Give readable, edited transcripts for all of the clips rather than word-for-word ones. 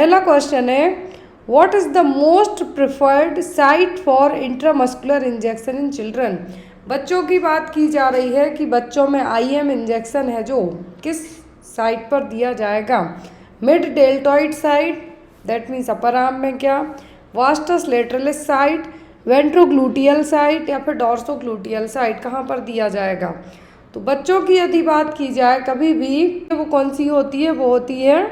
पहला क्वेश्चन है, what is the most preferred site for intramuscular injection in children. बच्चों की बात की जा रही है कि बच्चों में आईएम इंजेक्शन है जो किस साइट पर दिया जाएगा। Mid deltoid site, that means upper arm में क्या, vastus lateralis site, ventrogluteal site या फिर डॉर्सोग्लूटियल साइट, कहाँ पर दिया जाएगा। तो बच्चों की यदि बात की जाए कभी भी, वो कौन सी होती है, वो होती है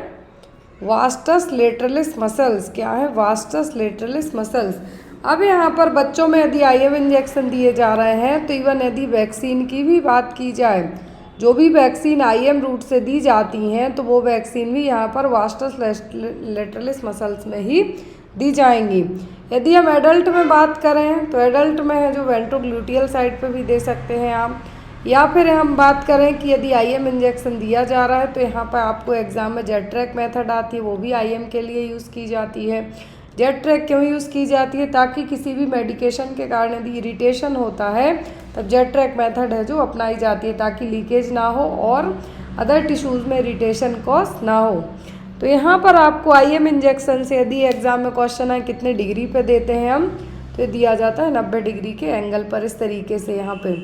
वास्टस लेटरलिस मसल्स। क्या है, वास्टस लेटरलिस मसल्स। अब यहाँ पर बच्चों में यदि आईएम इंजेक्शन दिए जा रहे हैं तो इवन यदि वैक्सीन की भी बात की जाए, जो भी वैक्सीन आईएम रूट से दी जाती हैं तो वो वैक्सीन भी यहाँ पर वास्टस लेटरलिस मसल्स में ही दी जाएंगी। यदि हम एडल्ट में बात करें तो एडल्ट में है जो वेंट्रोग्लूटियल साइट पे भी दे सकते हैं आप, या फिर हम बात करें कि यदि आईएम इंजेक्शन दिया जा रहा है तो यहाँ पर आपको एग्जाम में जेट ट्रैक मेथड आती है, वो भी आईएम के लिए यूज़ की जाती है। जेट ट्रैक क्यों यूज़ की जाती है, ताकि किसी भी मेडिकेशन के कारण यदि इरिटेशन होता है तब जेट ट्रैक मेथड है जो अपनाई जाती है, ताकि लीकेज ना हो और अदर टिश्यूज़ में इरिटेशन कॉज ना हो। तो यहाँ पर आपको आईएम इंजेक्शन से यदि एग्जाम में क्वेश्चन है कितने डिग्री पे देते हैं हम, तो ये दिया जाता है 90 डिग्री के एंगल पर, इस तरीके से यहाँ पे।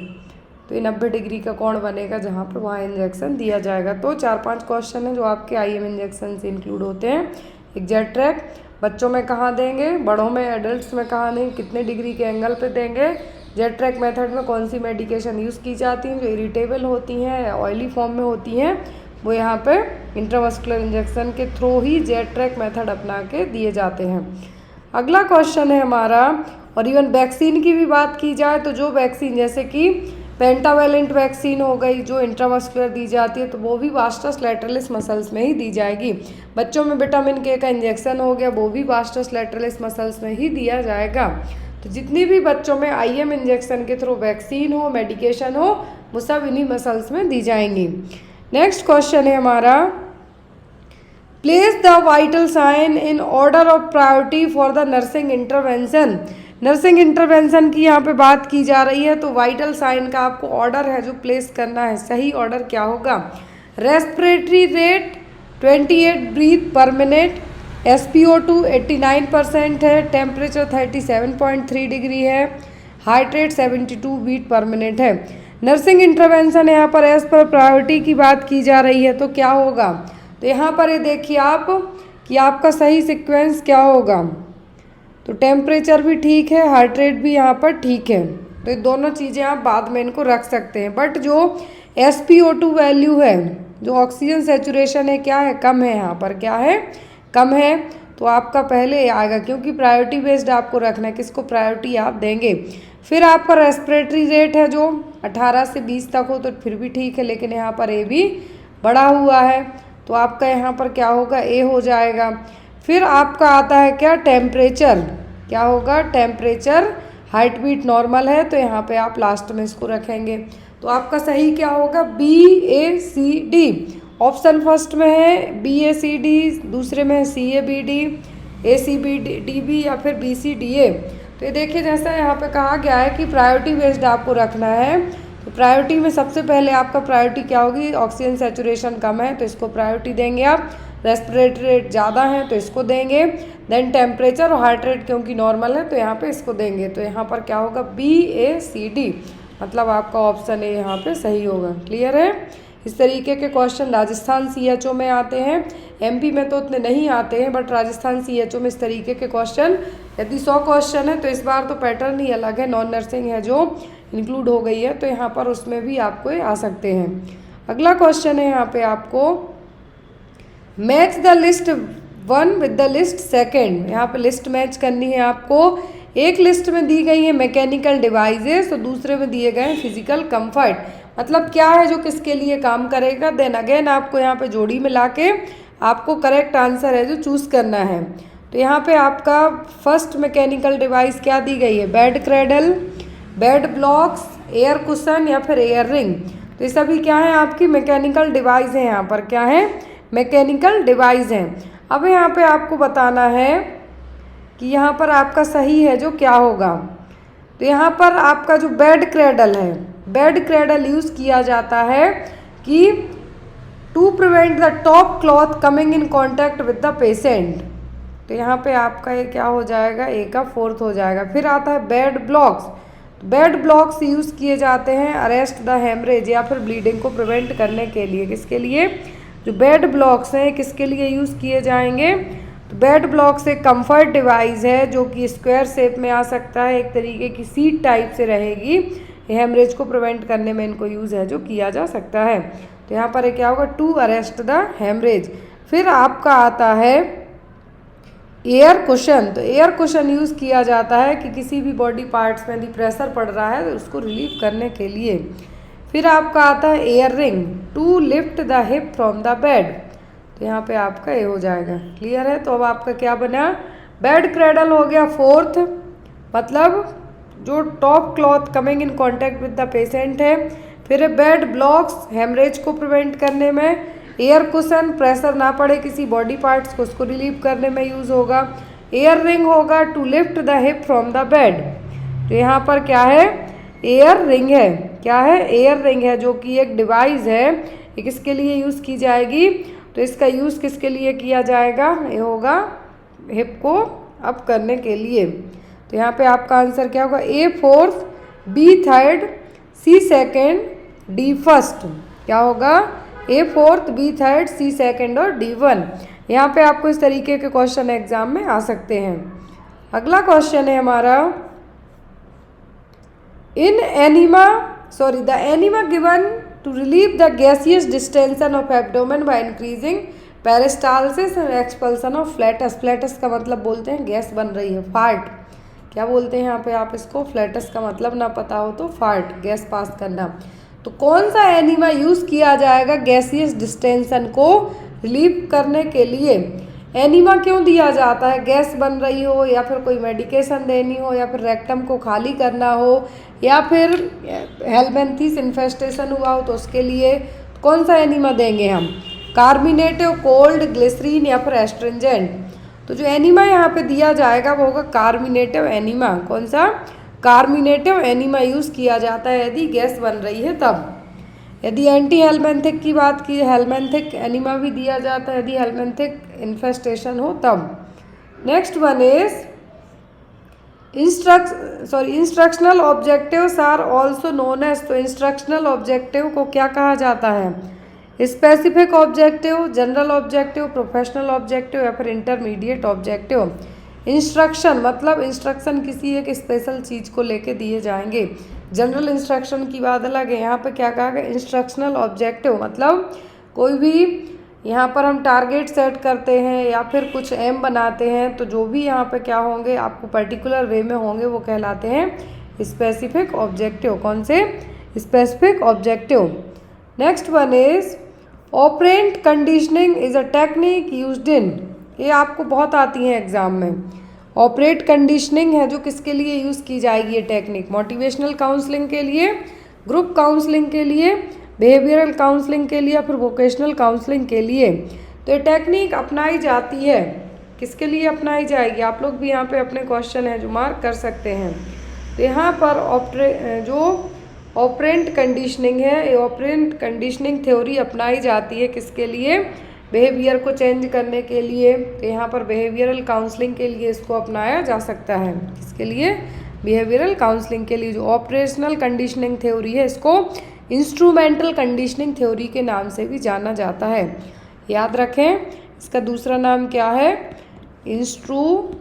तो ये 90 डिग्री का कोण बनेगा जहाँ पर वहाँ इंजेक्शन दिया जाएगा। तो 4-5 क्वेश्चन है जो आपके आईएम इंजेक्शन से इंक्लूड होते हैं। एक जेट ट्रैक, बच्चों में कहाँ देंगे, बड़ों में एडल्ट्स में कहाँ देंगे, कितने डिग्री के एंगल पे देंगे, जेट ट्रैक मेथड में कौन सी मेडिकेशन यूज़ की जाती हैं जो इरिटेबल होती हैं, ऑयली फॉर्म में होती हैं, वो यहाँ पे इंट्रामस्कुलर इंजेक्शन के थ्रू ही जेट ट्रैक मेथड अपना के दिए जाते हैं। अगला क्वेश्चन है हमारा, और इवन वैक्सीन की भी बात की जाए तो जो वैक्सीन जैसे कि पेंटावेलेंट वैक्सीन हो गई जो इंट्रामस्कुलर दी जाती है तो वो भी वास्टस लेटरलिस मसल्स में ही दी जाएगी। बच्चों में विटामिन के का इंजेक्शन हो गया, वो भी वास्टस लेटरलिस मसल्स में ही दिया जाएगा। तो जितनी भी बच्चों में आईएम इंजेक्शन के थ्रू वैक्सीन हो, मेडिकेशन हो, वो सब इन्हीं मसल्स में दी जाएंगी। नेक्स्ट क्वेश्चन है हमारा, place the vital sign in order of priority for the nursing intervention. Nursing intervention की यहाँ पे बात की जा रही है तो वाइटल साइन का आपको ऑर्डर है जो प्लेस करना है। सही ऑर्डर क्या होगा, respiratory rate 28 breath per minute, SpO2 89% है, टेम्परेचर 37.3 डिग्री है, heart rate 72 beat per minute है। नर्सिंग इंटरवेंशन यहाँ पर एज पर प्रायोरिटी की बात की जा रही है तो क्या होगा, तो यहाँ पर ये देखिए आप कि आपका सही सीक्वेंस क्या होगा। तो टेम्परेचर भी ठीक है, हार्ट रेट भी यहाँ पर ठीक है, तो ये दोनों चीज़ें आप बाद में इनको रख सकते हैं। बट जो SpO2 वैल्यू है, जो ऑक्सीजन सेचुरेशन है, क्या है, कम है, यहाँ पर क्या है, कम है, तो आपका पहले आएगा, क्योंकि प्रायोरिटी बेस्ड आपको रखना है, किसको प्रायोरिटी आप देंगे। फिर आपका रेस्पिरेटरी रेट है जो 18 से 20 तक हो तो फिर भी ठीक है, लेकिन यहाँ पर ए भी बढ़ा हुआ है तो आपका यहाँ पर क्या होगा, ए हो जाएगा। फिर आपका आता है क्या, टेम्परेचर, क्या होगा, टेम्परेचर, हार्ट बीट नॉर्मल है तो यहाँ पे आप लास्ट में इसको रखेंगे। तो आपका सही क्या होगा, BACD। ऑप्शन फर्स्ट में है BACD, दूसरे में है CABD, ACBDB या फिर BCDA। तो ये देखिए जैसा यहाँ पे कहा गया है कि प्रायोरिटी बेस्ड आपको रखना है, तो प्रायोरिटी में सबसे पहले आपका प्रायोरिटी क्या होगी, ऑक्सीजन सेचुरेशन कम है तो इसको प्रायोरिटी देंगे आप, रेस्पिरेटरी रेट ज़्यादा है तो इसको देंगे, देन टेम्परेचर और हार्ट रेट क्योंकि नॉर्मल है तो यहाँ पे इसको देंगे। तो यहाँ पर क्या होगा, BACD, मतलब आपका ऑप्शन ए यहाँ पे सही होगा। क्लियर है। इस तरीके के क्वेश्चन राजस्थान CHO में आते हैं, MP में तो उतने नहीं आते हैं, बट राजस्थान CHO में इस तरीके के क्वेश्चन, यदि 100 क्वेश्चन है तो इस बार तो पैटर्न ही अलग है, नॉन नर्सिंग है जो इंक्लूड हो गई है तो यहाँ पर उसमें भी आपको आ सकते हैं। अगला क्वेश्चन है यहाँ पे आपको, match the list 1 with the list 2। यहाँ पे लिस्ट मैच करनी है आपको। एक लिस्ट में दी गई है मैकेनिकल डिवाइसेस तो दूसरे में दिए गए हैं फिजिकल कंफर्ट, मतलब क्या है जो किसके लिए काम करेगा। देन अगेन आपको यहाँ पे जोड़ी मिला के आपको करेक्ट आंसर है जो चूज़ करना है। तो यहाँ पे आपका फर्स्ट मैकेनिकल डिवाइस क्या दी गई है, bed cradle, bed blocks, air cushion या फिर एयर रिंग। तो ये सभी क्या है, आपकी मैकेनिकल डिवाइस है, यहाँ पर क्या है, मैकेनिकल डिवाइस हैं। अब यहाँ पे आपको बताना है कि यहाँ पर आपका सही है जो क्या होगा। तो यहाँ पर आपका जो बेड क्रेडल है, बेड क्रेडल यूज़ किया जाता है कि to prevent the top cloth coming in contact with the patient. तो यहाँ पे आपका ये क्या हो जाएगा, ए का फोर्थ हो जाएगा। फिर आता है bed blocks. Bed blocks use किए जाते हैं अरेस्ट द हेमरेज या फिर ब्लीडिंग को प्रिवेंट करने के लिए। किसके लिए? जो बेड ब्लॉक्स हैं किसके लिए यूज़ किए जाएंगे? तो बेड ब्लॉक्स एक कंफर्ट डिवाइस है जो कि स्क्वायर शेप में आ सकता है, एक तरीके की सीट टाइप से रहेगी। हेमरेज को प्रिवेंट करने में इनको यूज़ है जो किया जा सकता है। तो यहाँ पर क्या होगा, टू अरेस्ट द हेमरेज। फिर आपका आता है एयर कुशन। तो एयर कुशन यूज़ किया जाता है कि किसी भी बॉडी पार्ट्स में यदि प्रेशर पड़ रहा है तो उसको रिलीव करने के लिए। फिर आपका आता है air ring, to lift the hip from the bed. तो यहाँ पे आपका ये हो जाएगा। क्लियर है? तो अब आपका क्या बना, बेड क्रेडल हो गया फोर्थ, मतलब जो top cloth coming in contact with the patient है। फिर बेड ब्लॉक्स हेमरेज को प्रिवेंट करने में, एयर कुशन प्रेशर ना पड़े किसी बॉडी पार्ट्स को उसको रिलीव करने में यूज़ होगा, एयर रिंग होगा to lift the hip from the bed. तो यहाँ पर क्या है, एयर रिंग है। क्या है? एयर रिंग है जो कि एक डिवाइस है। ये किसके लिए यूज़ की जाएगी? तो इसका यूज़ किसके लिए किया जाएगा? ये होगा हिप को अप करने के लिए। तो यहाँ पे आपका आंसर क्या होगा, ए फोर्थ, बी थर्ड, सी सेकेंड, डी फर्स्ट। क्या होगा? ए फोर्थ, बी थर्ड, सी सेकेंड और डी वन। यहाँ पे आपको इस तरीके के क्वेश्चन एग्जाम में आ सकते हैं। अगला क्वेश्चन है हमारा, in enema the enema given to relieve the gaseous distension of abdomen by increasing peristalsis and expulsion of flatus. Flatus का मतलब बोलते हैं गैस बन रही है, फार्ट। क्या बोलते हैं यहाँ पे आप इसको? फ्लैटस का मतलब ना पता हो तो फार्ट, गैस पास करना। तो कौन सा एनिमा यूज़ किया जाएगा गैसियस डिस्टेंशन को रिलीव करने के लिए? एनिमा क्यों दिया जाता है? गैस बन रही हो, या फिर कोई मेडिकेशन देनी हो, या फिर रेक्टम को खाली करना हो, या फिर हेलमिंथेस इन्फेस्टेशन हुआ हो तो उसके लिए कौन सा एनिमा देंगे हम? कार्मिनेटिव, कोल्ड, ग्लिसरीन या फिर एस्ट्रिंजेंट। तो जो एनिमा यहाँ पे दिया जाएगा वो होगा कार्मिनेटिव एनिमा। कौन सा? कार्मिनेटिव एनिमा यूज़ किया जाता है यदि गैस बन रही है तब। यदि एंटी हेलमेंथिक की बात की, हेलमेंथिक एनिमा भी दिया जाता है यदि हेलमेंथिक इन्फेस्टेशन हो तब। Next one is instructional objectives are also known as. तो इंस्ट्रक्शनल ऑब्जेक्टिव को क्या कहा जाता है? Specific objective, general objective, professional objective या फिर इंटरमीडिएट ऑब्जेक्टिव। इंस्ट्रक्शन मतलब इंस्ट्रक्शन किसी एक स्पेशल चीज़ को लेके दिए जाएंगे। जनरल इंस्ट्रक्शन की बात अलग है। यहाँ पे क्या कहा गया? इंस्ट्रक्शनल ऑब्जेक्टिव मतलब कोई भी यहाँ पर हम टारगेट सेट करते हैं या फिर कुछ एम बनाते हैं तो जो भी यहाँ पे क्या होंगे आपको पर्टिकुलर वे में होंगे वो कहलाते हैं स्पेसिफिक ऑब्जेक्टिव। कौन से? Specific objective. Next one is operant conditioning is a technique used in. ये आपको बहुत आती है एग्जाम में। ऑपरेट कंडीशनिंग है जो किसके लिए यूज़ की जाएगी ये टेक्निक? मोटिवेशनल काउंसलिंग के लिए, ग्रुप काउंसलिंग के लिए, बिहेवियरल काउंसलिंग के लिए, फिर वोकेशनल काउंसलिंग के लिए। तो ये टेक्निक अपनाई जाती है। किसके लिए अपनाई जाएगी? आप लोग भी यहाँ पे अपने क्वेश्चन है जो मार्क कर सकते हैं। तो यहाँ पर जो ऑपरेंट कंडीशनिंग है, ये ऑपरेंट कंडीशनिंग थ्योरी अपनाई जाती है किसके लिए? बिहेवियर को चेंज करने के लिए। तो यहाँ पर बिहेवियरल काउंसलिंग के लिए इसको अपनाया जा सकता है। किसके लिए? बिहेवियरल काउंसलिंग के लिए। जो ऑपरेशनल कंडीशनिंग थ्योरी है इसको इंस्ट्रूमेंटल कंडीशनिंग थ्योरी के नाम से भी जाना जाता है। याद रखें, इसका दूसरा नाम क्या है? Instrumental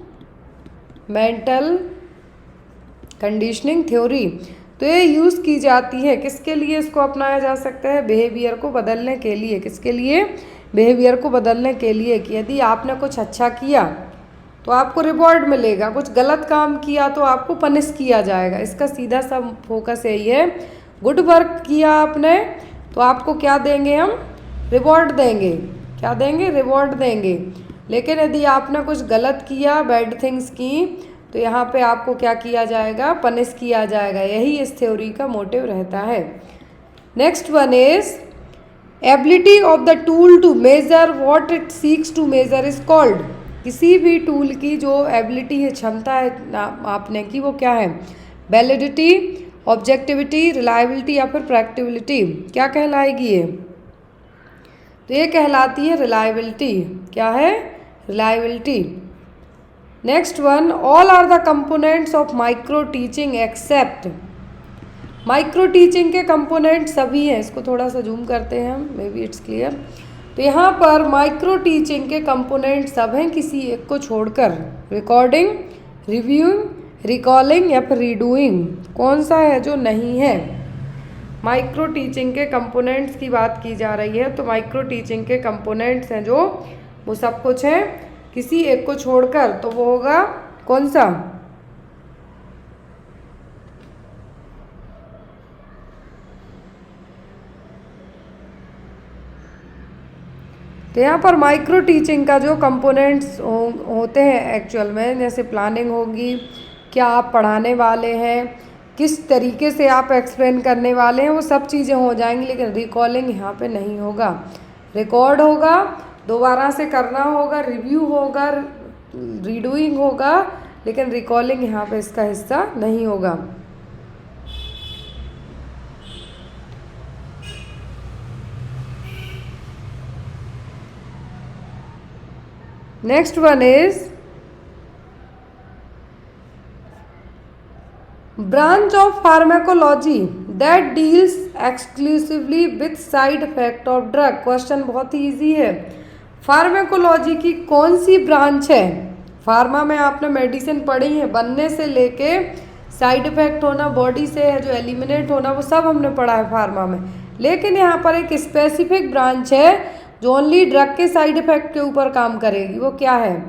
conditioning theory. तो ये यूज़ की जाती है किसके लिए? इसको अपनाया जा सकता है बिहेवियर को बदलने के लिए। किसके लिए? बिहेवियर को बदलने के लिए कि यदि आपने कुछ अच्छा किया तो आपको रिवॉर्ड मिलेगा, कुछ गलत काम किया तो आपको पनिश किया जाएगा। इसका सीधा सा फोकस यही है। गुड वर्क किया आपने तो आपको क्या देंगे हम? रिवॉर्ड देंगे। क्या देंगे? रिवॉर्ड देंगे। लेकिन यदि आपने कुछ गलत किया, बैड थिंग्स की, तो यहाँ पे आपको क्या किया जाएगा? पनिश किया जाएगा। यही इस थ्योरी का मोटिव रहता है। Next one is ability of the tool to measure what it seeks to measure is called. किसी भी टूल की जो एबिलिटी है, क्षमता है मापने की, वो क्या है? वैलिडिटी, ऑब्जेक्टिविटी, रिलायबिलिटी या फिर प्रैक्टिबिलिटी। क्या कहलाएगी ये? तो ये कहलाती है रिलायबिलिटी। क्या है? Reliability. Next one, all are the components of micro teaching except. Micro teaching के कंपोनेंट सभी हैं, इसको थोड़ा सा जूम करते हैं हम, मे बी इट्स क्लियर। तो यहाँ पर माइक्रो टीचिंग के कंपोनेंट सब हैं किसी एक को छोड़कर। रिकॉर्डिंग, रिव्यूइंग, रिकॉलिंग या फिर रीडूइंग, कौन सा है जो नहीं है? माइक्रो टीचिंग के कंपोनेंट्स की बात की जा रही है, तो माइक्रो टीचिंग के कंपोनेंट्स हैं जो, वो सब कुछ हैं किसी एक को छोड़कर, तो वो होगा कौन सा? तो यहाँ पर माइक्रो टीचिंग का जो कंपोनेंट्स होते हैं एक्चुअल में, जैसे प्लानिंग होगी, क्या आप पढ़ाने वाले हैं, किस तरीके से आप एक्सप्लेन करने वाले हैं, वो सब चीज़ें हो जाएंगी, लेकिन रिकॉलिंग यहाँ पे नहीं होगा। रिकॉर्ड होगा, दोबारा से करना होगा, रिव्यू होगा, रीडूइंग होगा, लेकिन रिकॉलिंग यहाँ पे इसका हिस्सा नहीं होगा। Next one is branch of pharmacology that deals exclusively with side effect of drug. Question बहुत ही इजी है। फार्माकोलॉजी की कौन सी ब्रांच है? फार्मा में आपने मेडिसिन पढ़ी है, बनने से लेके साइड इफेक्ट होना, बॉडी से है जो एलिमिनेट होना, वो सब हमने पढ़ा है फार्मा में। लेकिन यहाँ पर एक स्पेसिफिक ब्रांच है जो ओनली ड्रग के साइड इफेक्ट के ऊपर काम करेगी। वो क्या है?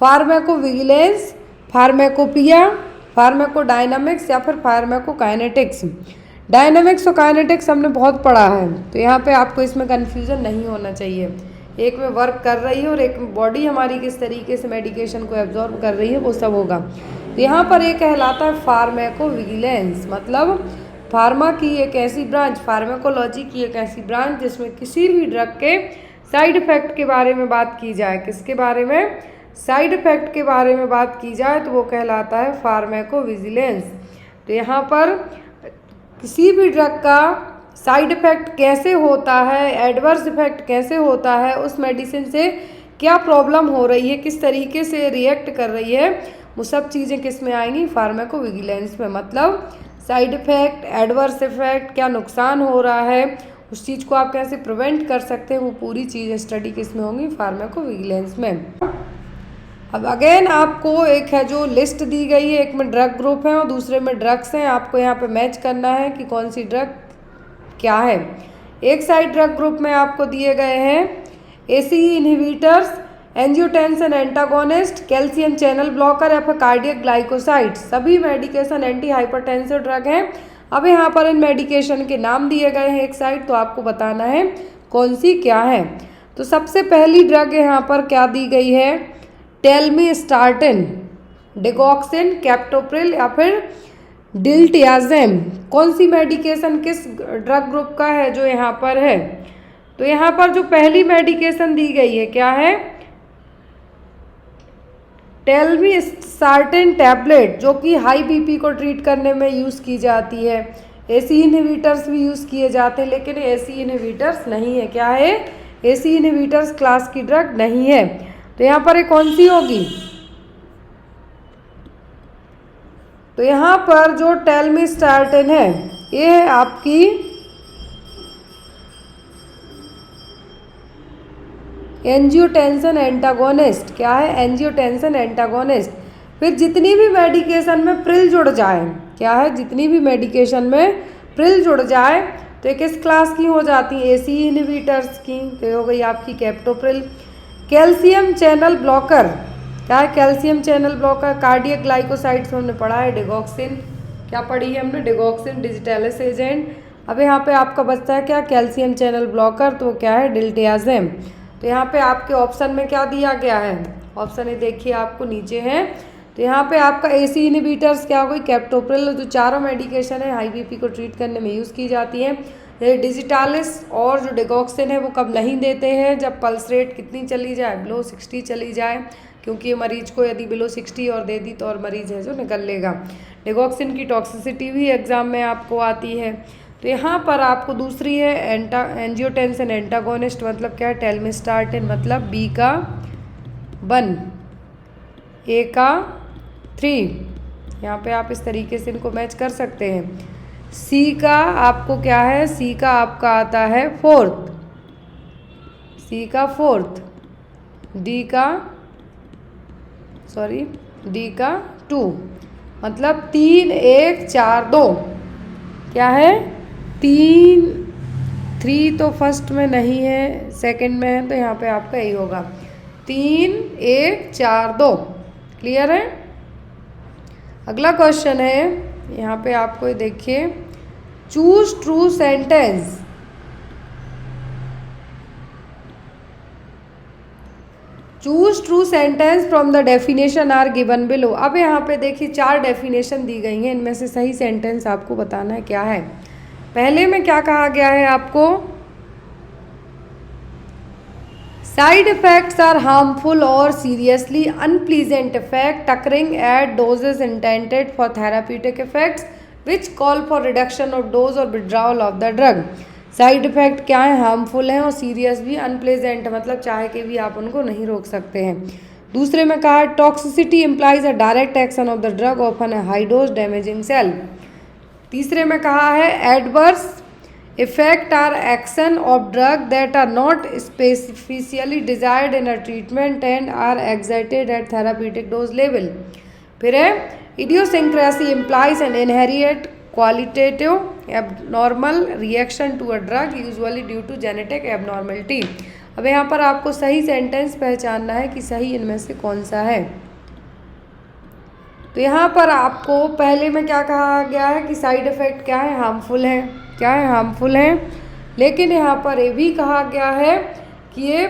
फार्माकोविजिलेंस, फार्माकोपिया, फार्माकोडायनामिक्स या फिर फार्माकोकाइनेटिक्स। डायनामिक्स और काइनेटिक्स हमने बहुत पढ़ा है, तो यहाँ पे आपको इसमें कन्फ्यूज़न नहीं होना चाहिए। एक में वर्क कर रही है और एक में बॉडी हमारी किस तरीके से मेडिकेशन को एब्जॉर्ब कर रही है, वो सब होगा। तो यहाँ पर एक कहलाता है फार्माकोविजिलेंस, मतलब फार्मा की एक ऐसी ब्रांच, फार्माकोलॉजी की एक ऐसी ब्रांच जिसमें किसी भी ड्रग के साइड इफेक्ट के बारे में बात की जाए। किसके बारे में? साइड इफेक्ट के बारे में बात की जाए तो वो कहलाता है फार्माकोविजिलेंस। तो यहाँ पर किसी भी ड्रग का साइड इफेक्ट कैसे होता है, एडवर्स इफेक्ट कैसे होता है, उस मेडिसिन से क्या प्रॉब्लम हो रही है, किस तरीके से रिएक्ट कर रही है, वो सब चीज़ें किस में आएंगी? फार्माकोविजिलेंस में। मतलब साइड इफेक्ट, एडवर्स इफेक्ट, क्या नुकसान हो रहा है, उस चीज़ को आप कैसे प्रिवेंट कर सकते हैं, वो पूरी चीज़ें स्टडी किस में होंगी? फार्माकोविजिलेंस में। अब अगेन आपको एक है जो लिस्ट दी गई है, एक में ड्रग ग्रुप है और दूसरे में ड्रग्स हैं। आपको यहाँ पे मैच करना है कि कौन सी ड्रग क्या है। एक साइड ड्रग ग्रुप में आपको दिए गए हैं ACE inhibitors, angiotensin antagonist, calcium channel blocker या फिर कार्डियक ग्लाइकोसाइड। सभी मेडिकेशन एंटी हाइपरटेंसिव ड्रग हैं। अब यहाँ पर इन मेडिकेशन के नाम दिए गए हैं एक साइड, तो आपको बताना है कौन सी क्या है। तो सबसे पहली ड्रग यहाँ पर क्या दी गई है? टेल्मिस्टार्टिन, डिगॉक्सिन, कैप्टोप्रिल या फिर डिल्टियाजेम। कौन सी मेडिकेशन किस ड्रग ग्रुप का है जो यहाँ पर है? तो यहाँ पर जो पहली मेडिकेशन दी गई है क्या है? टेल्मिस्टार्टिन टैबलेट, जो कि हाई बीपी को ट्रीट करने में यूज़ की जाती है। एसी इनहिबिटर्स भी यूज़ किए जाते हैं, लेकिन एसी इनहिबिटर्स नहीं है। क्या है? एसी इनहिबिटर्स क्लास की ड्रग नहीं है। तो यहाँ पर ये कौन सी होगी? तो यहाँ पर जो टेल्मिस्टार्टिन है ये है आपकी एंजियोटेंसिन एंटागोनिस्ट। क्या है? Angiotensin antagonist. फिर जितनी भी मेडिकेशन में प्रिल जुड़ जाए, क्या है? जितनी भी मेडिकेशन में प्रिल जुड़ जाए तो ये किस क्लास की हो जाती है? एसी इनहिबिटर्स की। तो हो गई आपकी कैप्टोप्रिल। कैल्शियम चैनल ब्लॉकर, क्या है? Calcium channel blocker. Cardiac glycosides हमने पढ़ा है, डिगॉक्सिन। क्या पढ़ी है हमने? Digoxin digitalis agent. अब यहाँ पे आपका बचता है क्या? कैल्शियम चैनल ब्लॉकर, तो क्या है? डिल्टियाजेम। तो यहाँ पे आपके ऑप्शन में क्या दिया गया है? ऑप्शन ये देखिए आपको नीचे है। तो यहाँ पे आपका एसी इनहिबिटर्स क्या हो गई? कैप्टोप्रिल। जो चारों मेडिकेशन है हाई बीपी को ट्रीट करने में यूज़ की जाती है। ये डिजिटालिस और जो डिगॉक्सिन है वो कब नहीं देते हैं? जब पल्स रेट कितनी चली जाए? बिलो 60 चली जाए, क्योंकि ये मरीज को यदि बिलो 60 और दे दी तो और मरीज है जो निकल लेगा। डिगॉक्सिन की टॉक्सिसिटी भी एग्जाम में आपको आती है। तो यहाँ पर आपको दूसरी है एंजियोटेंसिन एंटागोनिस्ट, मतलब क्या है? टेल्मिस्टार्टिन, मतलब बी का 1। ए का 3, यहाँ पे आप इस तरीके से इनको मैच कर सकते हैं। सी का आपको क्या है, सी का आपका आता है 4th, सी का 4th, डी का 2, मतलब 3 1 4 2, क्या है 3 तो फर्स्ट में नहीं है, सेकंड में है, तो यहाँ पे आपका यही होगा 3 1 4 2। क्लियर है। अगला क्वेश्चन है, यहाँ पे आपको देखिए, choose true sentence. Choose true sentence from the definition are given below. अब यहाँ पे देखिए 4 डेफिनेशन दी गई हैं, इनमें से सही सेंटेंस आपको बताना है क्या है। पहले में क्या कहा गया है आपको, साइड इफेक्ट्स आर हार्मफुल और seriously unpleasant effect occurring at doses intended for therapeutic effects which call for reduction of dose और withdrawal of the drug. Side effect क्या है, हार्मफुल हैं और सीरियस भी, अनप्लेजेंट मतलब चाहे के भी आप उनको नहीं रोक सकते हैं। दूसरे में कहा toxicity implies a direct action of the drug often a high dose damaging cell. तीसरे में कहा है adverse effect are action of drug that are not specifically desired in a treatment and are excited at therapeutic dose level. फिर है idiosyncrasy implies an inherent qualitative abnormal reaction to a drug usually due to genetic abnormality. अब यहाँ पर आपको सही sentence पहचानना है कि सही इनमें से कौन सा है। तो यहाँ पर आपको पहले में क्या कहा गया है कि साइड इफेक्ट क्या है, हार्मफुल है, क्या है हार्मफुल है। लेकिन यहाँ पर ये भी कहा गया है कि ये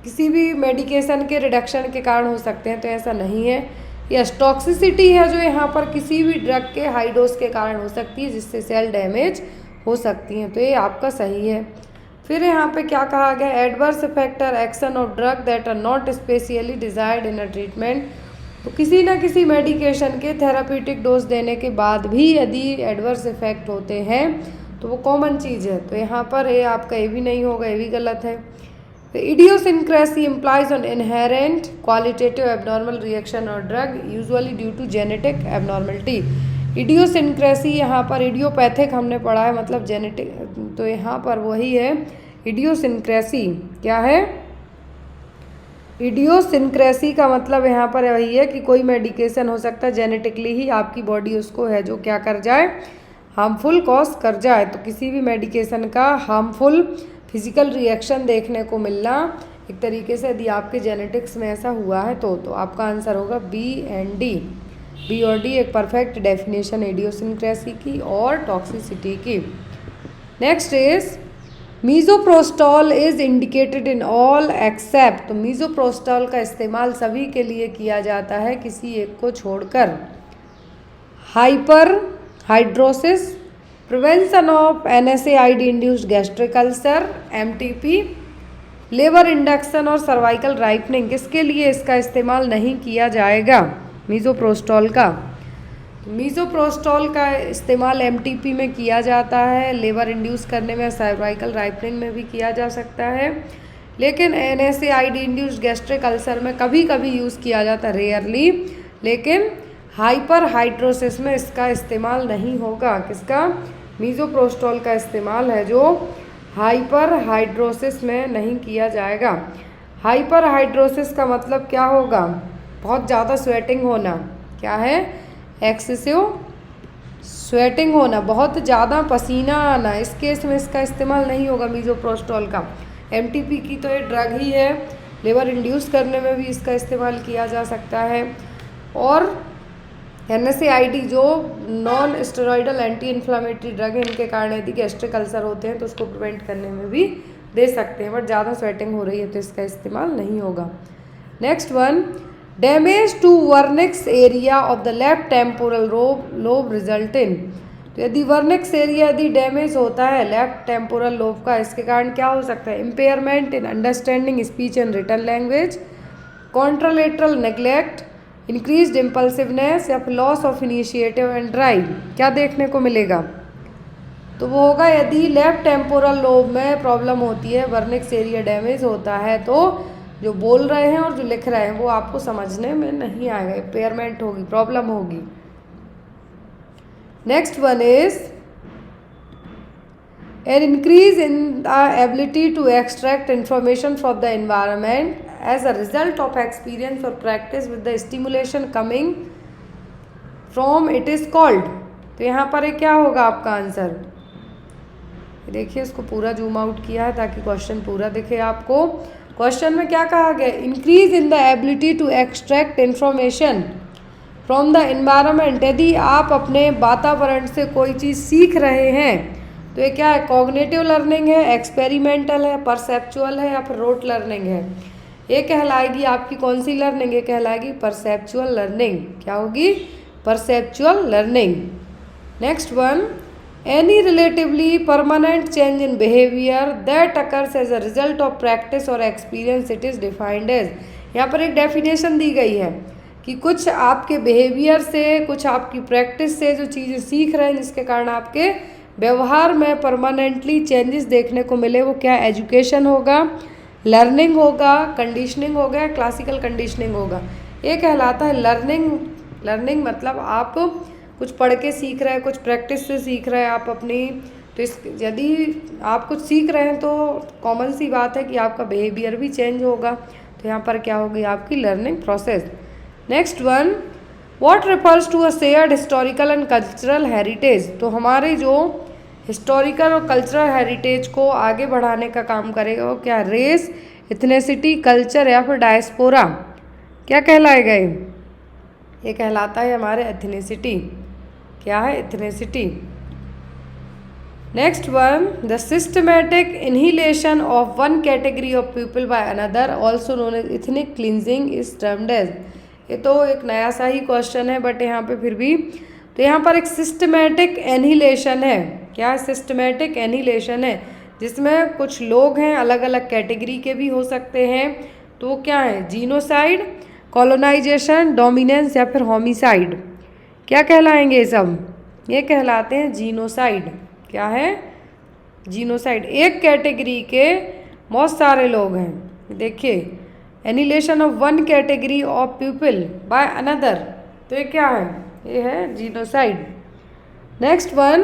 किसी भी मेडिकेशन के रिडक्शन के कारण हो सकते हैं, तो ऐसा नहीं है। यस, टॉक्सिसिटी है जो यहाँ पर किसी भी ड्रग के हाई डोज के कारण हो सकती है, जिससे सेल डैमेज हो सकती हैं, तो ये आपका सही है। फिर यहाँ पे क्या कहा गया, adverse effect are action of drug that are not specially desired in a treatment. तो किसी ना किसी मेडिकेशन के थेराप्यूटिक डोज देने के बाद भी यदि एडवर्स इफेक्ट होते हैं तो वो कॉमन चीज़ है, तो यहाँ पर ये आपका ये भी नहीं होगा, ये भी गलत है। The idiosyncrasy implies an inherent qualitative abnormal reaction or drug usually due to genetic abnormality। Idiosyncrasy यहाँ पर इडियोपैथिक हमने पढ़ा है, मतलब जेनेटिक, तो यहाँ पर वही है इडियोसिंक्रेसी। क्या है, इडियोसिंक्रेसी का मतलब यहाँ पर वही है कि कोई मेडिकेशन हो सकता है जेनेटिकली ही आपकी बॉडी उसको है जो क्या कर जाए, हार्मफुल कॉज कर जाए। तो किसी भी मेडिकेशन का हार्मफुल फिजिकल रिएक्शन देखने को मिलना एक तरीके से यदि आपके जेनेटिक्स में ऐसा हुआ है तो आपका आंसर होगा बी एंड डी। बी और डी एक परफेक्ट डेफिनेशन इडियोसिंक्रेसी की और टॉक्सिसिटी की। Next is misoprostol is indicated in all except. तो मीजोप्रोस्टॉल का इस्तेमाल सभी के लिए किया जाता है किसी एक को छोड़कर। Hyper hidrosis, prevention of NSAID induced gastric ulcer MTP, labour induction और सर्वाइकल राइपनिंग, किसके लिए इसका इस्तेमाल नहीं किया जाएगा मीजोप्रोस्टॉल का। मीजोप्रोस्टॉल का इस्तेमाल MTP में किया जाता है, लेबर इंड्यूस करने में, सर्वाइकल राइपनिंग में भी किया जा सकता है, लेकिन NSAID इंड्यूस्ड गैस्ट्रिक अल्सर में कभी कभी यूज़ किया जाता है, रेयरली। लेकिन हाइपर हाइड्रोसिस में इसका इस्तेमाल नहीं होगा। किसका, मीजोप्रोस्टॉल का इस्तेमाल है जो हाइपर हाइड्रोसिस में नहीं किया जाएगा। हाइपर हाइड्रोसिस का मतलब क्या होगा, बहुत ज़्यादा स्वेटिंग होना। क्या है, एक्सेसिव स्वेटिंग होना, बहुत ज़्यादा पसीना आना। इस केस में इसका इस्तेमाल नहीं होगा मीजोप्रोस्टॉल का। MTP की तो ये ड्रग ही है, लेबर इंड्यूस करने में भी इसका इस्तेमाल किया जा सकता है, और NSAID जो non steroidal anti inflammatory drug है, इनके कारण यदि गैस्ट्रिक अल्सर होते हैं तो उसको प्रिवेंट करने में भी दे सकते हैं, बट ज़्यादा स्वेटिंग हो रही है तो इसका इस्तेमाल नहीं होगा। Next one, damage to Wernicke's area of the left temporal lobe result in. तो यदि वर्निक्स एरिया यदि डैमेज होता है लेफ्ट टेम्पोरल लोब का, इसके कारण क्या हो सकता है, impairment in understanding speech and written language, contralateral neglect, increased impulsivity या फिर loss of initiative and drive. क्या देखने को मिलेगा, तो वो होगा यदि लेफ्ट टेम्पोरल लोब में प्रॉब्लम होती है, वर्निक्स एरिया डैमेज होता है, तो जो बोल रहे हैं और जो लिख रहे हैं वो आपको समझने में नहीं आएगा, इम्पेयरमेंट होगी, प्रॉब्लम होगी। Next one is an increase in the ability to extract information from the environment as a result of experience or practice with the stimulation coming from it is called। तो यहाँ पर क्या होगा आपका answer? देखिए इसको पूरा जूम आउट किया है ताकि क्वेश्चन पूरा दिखे आपको। क्वेश्चन में क्या कहा गया? Increase in the ability to extract information from the environment. यदि आप अपने वातावरण से कोई चीज़ सीख रहे हैं तो ये क्या है? कॉग्निटिव लर्निंग है, एक्सपेरिमेंटल है, परसेप्चुअल है या फिर रोट लर्निंग है? ये कहलाएगी आपकी कौन सी लर्निंग? ये कहलाएगी परसेप्चुअल लर्निंग। क्या होगी? Perceptual learning. Next one, any relatively permanent change in behavior that occurs as a result of practice or experience it is defined as। यहाँ पर एक डेफिनेशन दी गई है कि कुछ आपके बिहेवियर से, कुछ आपकी प्रैक्टिस से जो चीज़ें सीख रहे हैं जिसके कारण आपके व्यवहार में परमानेंटली चेंजेस देखने को मिले, वो क्या? एजुकेशन होगा, लर्निंग होगा, कंडीशनिंग होगा, क्लासिकल कंडीशनिंग होगा। ये कहलाता है लर्निंग। लर्निंग मतलब आप कुछ पढ़ के सीख रहे हैं, कुछ प्रैक्टिस से सीख रहे हैं आप अपनी। तो इस यदि आप कुछ सीख रहे हैं तो कॉमन सी बात है कि आपका बिहेवियर भी चेंज होगा। तो यहाँ पर क्या होगी? आपकी learning process. Next one, what refers to a shared historical and cultural heritage. तो हमारे जो हिस्टोरिकल और कल्चरल हेरिटेज को आगे बढ़ाने का काम करेगा वो क्या? रेस, इथनेसिटी, कल्चर या फिर डायस्पोरा। क्या कहलाएगा ये कहलाता है हमारे एथनिसिटी। क्या है? Ethnicity. Next one, the systematic elimination of one category of people by another also known as ethnic cleansing is termed as. ये तो एक नया सा ही क्वेश्चन है बट यहाँ पे फिर भी, तो यहाँ पर एक सिस्टमैटिक एनहिलेशन है। क्या है? सिस्टमैटिक एनहिलेशन है जिसमें कुछ लोग हैं, अलग अलग कैटेगरी के भी हो सकते हैं। तो क्या है? जीनोसाइड, कॉलोनाइजेशन, डोमिनेंस या फिर होमिसाइड। क्या कहलाएंगे ये सब? ये कहलाते हैं जीनोसाइड। क्या है? जीनोसाइड। एक कैटेगरी के बहुत सारे लोग हैं। देखिए, annihilation of one category of people by another, तो ये क्या है? ये है genocide. Next one,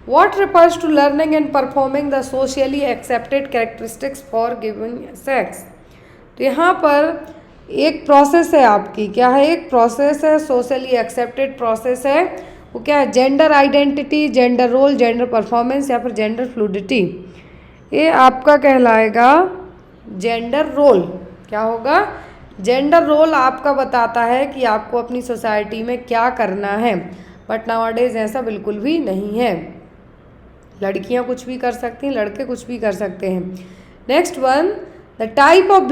what refers to learning and performing the socially accepted characteristics for giving sex. तो यहाँ पर एक प्रोसेस है आपकी। क्या है? एक प्रोसेस है, सोशली एक्सेप्टेड प्रोसेस है। वो क्या है? Gender identity, gender role, gender performance या फिर जेंडर फ्लूडिटी। ये आपका कहलाएगा जेंडर रोल। क्या होगा? जेंडर रोल आपका बताता है कि आपको अपनी सोसाइटी में क्या करना है। बट नाउअडेज ऐसा बिल्कुल भी नहीं है। लड़कियां कुछ भी कर सकती हैं, लड़के कुछ भी कर सकते हैं। Next one, the type of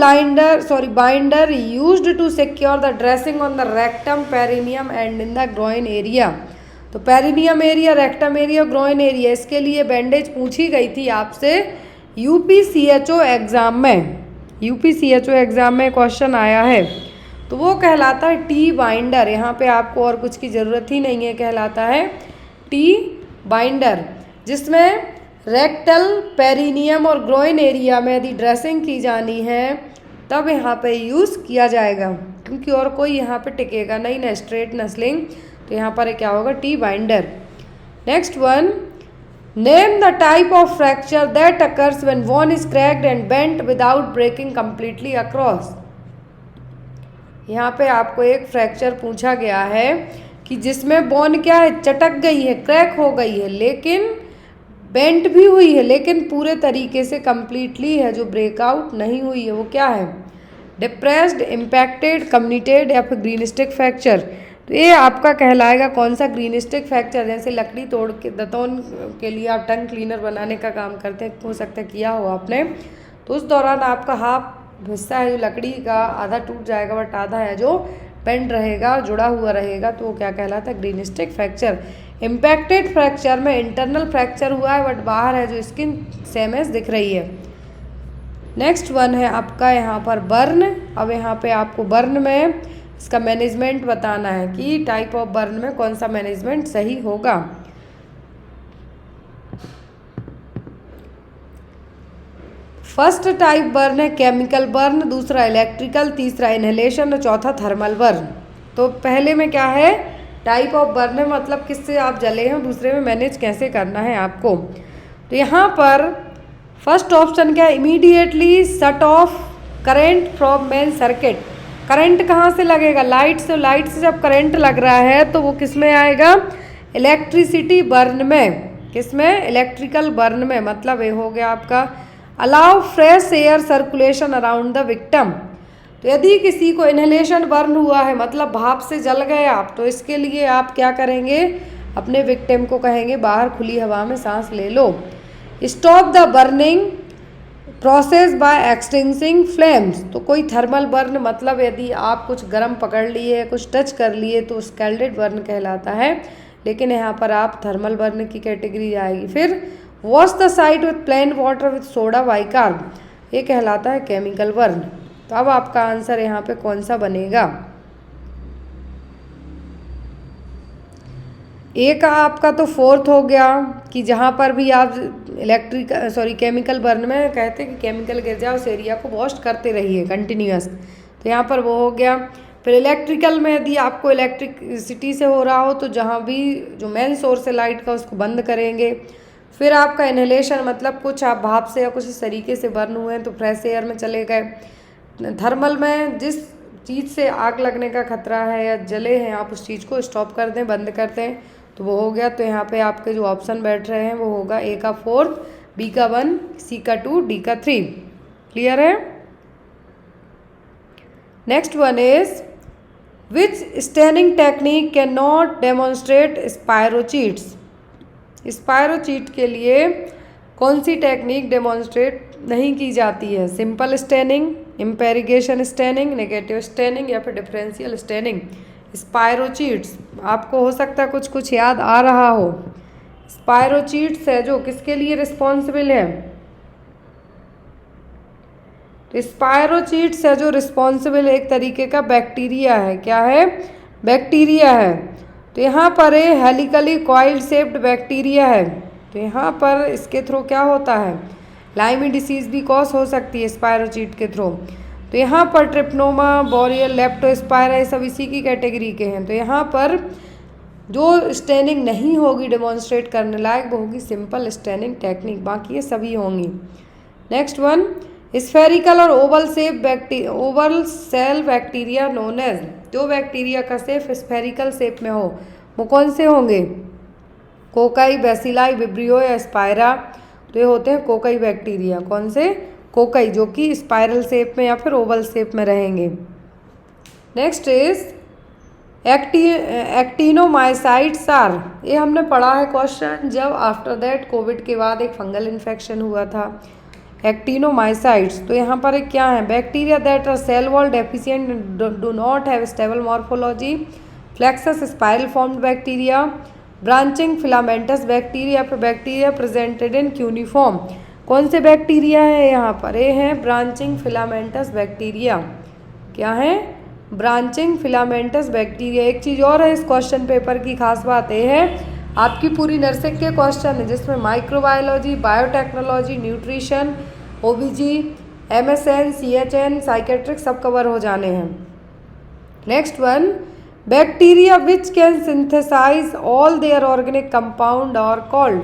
binder used to secure the dressing on the rectum, perineum and in the groin area। तो perineum area, rectum area, groin area, इसके लिए बैंडेज पूछी गई थी आपसे यूपीसीएचओ एग्ज़ाम में। यूपीसीएचओ एग्ज़ाम में क्वेश्चन आया है। तो वो कहलाता है टी बाइंडर। यहाँ पे आपको और कुछ की ज़रूरत ही नहीं है, कहलाता है टी बाइंडर, जिसमें रेक्टल, पेरिनियम और ग्रोइन एरिया में यदि ड्रेसिंग की जानी है तब यहाँ पे यूज़ किया जाएगा, क्योंकि और कोई यहाँ पे टिकेगा नहीं, ना स्ट्रेट ना स्लिंग। तो यहाँ पर क्या होगा? T binder. Next one, name the type of fracture that occurs when bone is cracked and bent without breaking completely across. यहाँ पे आपको एक फ्रैक्चर पूछा गया है कि जिसमें बोन क्या है? चटक गई है, क्रैक हो गई है, लेकिन बेंट भी हुई है, लेकिन पूरे तरीके से कंप्लीटली है जो ब्रेकआउट नहीं हुई है। वो क्या है? डिप्रेस्ड, इम्पैक्टेड, कम्युनिटेड या फिर ग्रीनिस्टिक फ्रैक्चर। तो ये आपका कहलाएगा कौन सा? ग्रीनिस्टिक फ्रैक्चर। जैसे लकड़ी तोड़ के दातून के लिए आप टंग क्लीनर बनाने का काम करते हैं, हो सकता है किया हो आपने, तो उस दौरान आपका हाफ हिस्सा है जो लकड़ी का आधा टूट जाएगा बट आधा है जो बेंड रहेगा, जुड़ा हुआ रहेगा। तो वो क्या कहलाता है? ग्रीनिस्टिक फ्रैक्चर। इम्पैक्टेड फ्रैक्चर में इंटरनल फ्रैक्चर हुआ है बट बाहर है जो स्किन सेमेस दिख रही है। नेक्स्ट वन है आपका यहाँ पर बर्न। अब यहाँ पे आपको बर्न में इसका मैनेजमेंट बताना है कि टाइप ऑफ बर्न में कौन सा मैनेजमेंट सही होगा। फर्स्ट टाइप बर्न है केमिकल बर्न, दूसरा इलेक्ट्रिकल, तीसरा इनहेलेशन और चौथा थर्मल बर्न। तो पहले में क्या है, टाइप ऑफ बर्न है, मतलब किससे आप जले हैं, दूसरे में मैनेज कैसे करना है आपको। तो यहाँ पर फर्स्ट ऑप्शन क्या है, immediately shut off current from main circuit. Current कहाँ से लगेगा, लाइट से। लाइट से जब करंट लग रहा है तो वो किस में आएगा, इलेक्ट्रिसिटी बर्न में। किस में, इलेक्ट्रिकल बर्न में। मतलब ये हो गया आपका allow fresh air circulation around the victim. तो यदि किसी को इनहेलेशन बर्न हुआ है, मतलब भाप से जल गए आप, तो इसके लिए आप क्या करेंगे, अपने विक्टिम को कहेंगे बाहर खुली हवा में सांस ले लो। Stop the burning process by extinguishing flames. तो कोई थर्मल बर्न, मतलब यदि आप कुछ गर्म पकड़ लिए, कुछ टच कर लिए, तो स्कैल्डेड बर्न कहलाता है, लेकिन यहाँ पर आप थर्मल बर्न की कैटेगरी आएगी। फिर wash the site with plain water with soda bicarb, ये कहलाता है केमिकल बर्न। तो अब आपका आंसर यहाँ पे कौन सा बनेगा, एक आपका तो फोर्थ हो गया कि जहाँ पर भी आप केमिकल बर्न में कहते हैं कि केमिकल गिर जाए उस एरिया को वॉश करते रहिए कंटिन्यूअस, तो यहाँ पर वो हो गया। फिर इलेक्ट्रिकल में यदि आपको इलेक्ट्रिसिटी से हो रहा हो तो जहाँ भी जो मेन सोर्स है लाइट का उसको बंद करेंगे। फिर आपका इनहेलेशन, मतलब कुछ आप भाप से या कुछ इस तरीके से बर्न हुए हैं तो फ्रेश एयर में चले गए। थर्मल में जिस चीज़ से आग लगने का खतरा है या जले हैं आप उस चीज़ को स्टॉप कर दें, बंद कर दें, तो वो हो गया। तो यहाँ पे आपके जो ऑप्शन बैठ रहे हैं वो होगा ए का 4, बी का 1, सी का 2, डी का 3। क्लियर है। Next one is which staining technique can not demonstrate spirochetes. Spirochete के लिए कौन सी टेक्निक डेमोन्स्ट्रेट नहीं की जाती है, simple staining, impregnation staining, negative staining या फिर डिफरेंशियल स्टेनिंग। स्पायरोचीट्स आपको हो सकता है कुछ कुछ याद आ रहा हो। स्पायरोचीट्स है जो किसके लिए रिस्पॉन्सिबल है, तो स्पायरोचीट्स है जो रिस्पॉन्सिबल एक तरीके का बैक्टीरिया है। क्या है, बैक्टीरिया है। तो यहाँ पर है हेलिकली कॉइल्ड शेप्ड बैक्टीरिया है। तो यहाँ पर इसके थ्रू क्या होता है, लाइमी डिसीज भी कॉज हो सकती है स्पायरोचीट के थ्रू। तो यहाँ पर ट्रिप्नोमा, बोरियल, लेप्टोस्पायरा ये सब इसी की कैटेगरी के हैं। तो यहाँ पर जो स्टेनिंग नहीं होगी डेमोन्स्ट्रेट करने लायक वो होगी सिंपल स्टेनिंग टेक्निक, बाकी ये सभी होंगी। नेक्स्ट वन, स्फेरिकल और oval cell bacteria known as. जो बैक्टीरिया का शेप स्फेरिकल शेप में हो वो कौन से होंगे, कोकाई, बेसिलाई, विब्रियो या स्पायरा। तो ये होते हैं कोकाई बैक्टीरिया। कौन से, कोकाई, जो कि स्पाइरल शेप में या फिर ओवल शेप में रहेंगे। Next is actinomycetes are. ये हमने पढ़ा है क्वेश्चन जब आफ्टर दैट कोविड के बाद एक फंगल इन्फेक्शन हुआ था। एक्टिनोमाइसाइट्स, तो यहाँ पर क्या है, bacteria that are cell wall deficient, do not have stable morphology, flexuous spiral formed bacteria, branching filamentous bacteria, फिर बैक्टीरिया प्रेजेंटेड इन क्यूनिफॉर्म। कौन से बैक्टीरिया है यहाँ पर, ये हैं ब्रांचिंग फिलामेंटस बैक्टीरिया। क्या है, ब्रांचिंग फिलामेंटस बैक्टीरिया। एक चीज़ और है इस क्वेश्चन पेपर की खास बात ये है, आपकी पूरी नर्सिंग के क्वेश्चन है जिसमें microbiology, biotechnology, nutrition, OBG, MSN, CHN, psychiatric सब कवर हो जाने हैं। Next one, bacteria which can synthesize all their organic compound are called.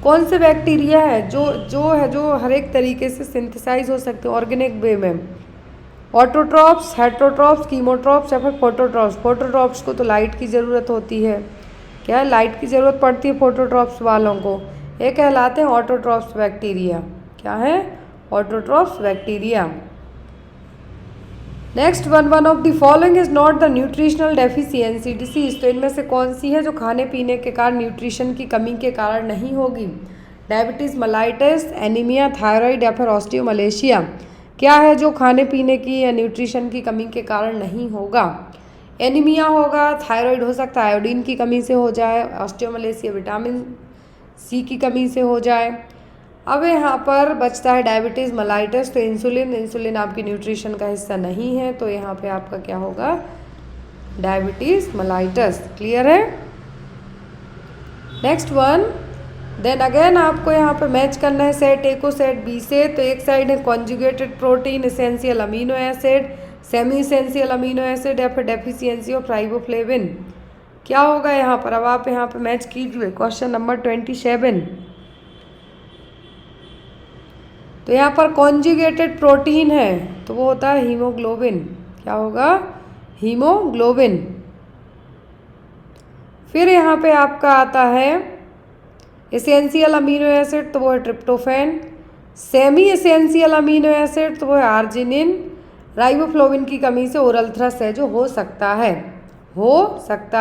कौन से बैक्टीरिया है जो हर एक तरीके से सिंथेसाइज हो सकते हैं ऑर्गेनिक वे में। ऑटोट्रॉप्स, हेटरोट्रॉप्स, कीमोट्रॉप्स या फिर फोटोट्रॉप्स। फोटोट्रॉप्स को तो लाइट की ज़रूरत होती है, क्या है, लाइट की ज़रूरत पड़ती है फोटोट्रॉप्स वालों को, ये कहलाते हैं ऑटोट्रॉप्स बैक्टीरिया। क्या है, autotrophs bacteria. Next one of the following is not the nutritional deficiency disease. तो इनमें से कौन सी है जो खाने पीने के कारण न्यूट्रिशन की कमी के कारण नहीं होगी, डायबिटीज़, मलाइटिस, एनीमिया, थायराइड या फिर ऑस्टियोमलेशिया। क्या है जो खाने पीने की या न्यूट्रिशन की कमी के कारण नहीं होगा, एनीमिया होगा, थायराइड हो सकता है आयोडीन की कमी से हो जाए, ऑस्टियोमलेशिया विटामिन सी की कमी से हो जाए। अब यहाँ पर बचता है डायबिटीज़, मलाइटिस। तो इंसुलिन आपकी न्यूट्रिशन का हिस्सा नहीं है, तो यहाँ पे आपका क्या होगा, डायबिटीज़, मलाइटिस। क्लियर है। नेक्स्ट वन, देन अगेन आपको यहाँ पे मैच करना है सेट ए को सेट बी से। तो एक साइड है conjugated protein, essential amino acid, semi essential amino acid या फिर डेफिशिएंसी ऑफ राइबोफ्लेविन। क्या होगा यहाँ पर? अब आप यहाँ पे मैच कीजिए क्वेश्चन नंबर 27। तो यहाँ पर कॉन्जुगेटेड प्रोटीन है तो वो होता है हीमोग्लोबिन। क्या होगा? हीमोग्लोबिन। फिर यहाँ पे आपका आता है एसेंशियल अमीनो एसिड तो वो है tryptophan, semi essential amino acid तो वो है आर्जिनिन, राइबोफ्लोविन की कमी से ओरल थ्रस है जो हो सकता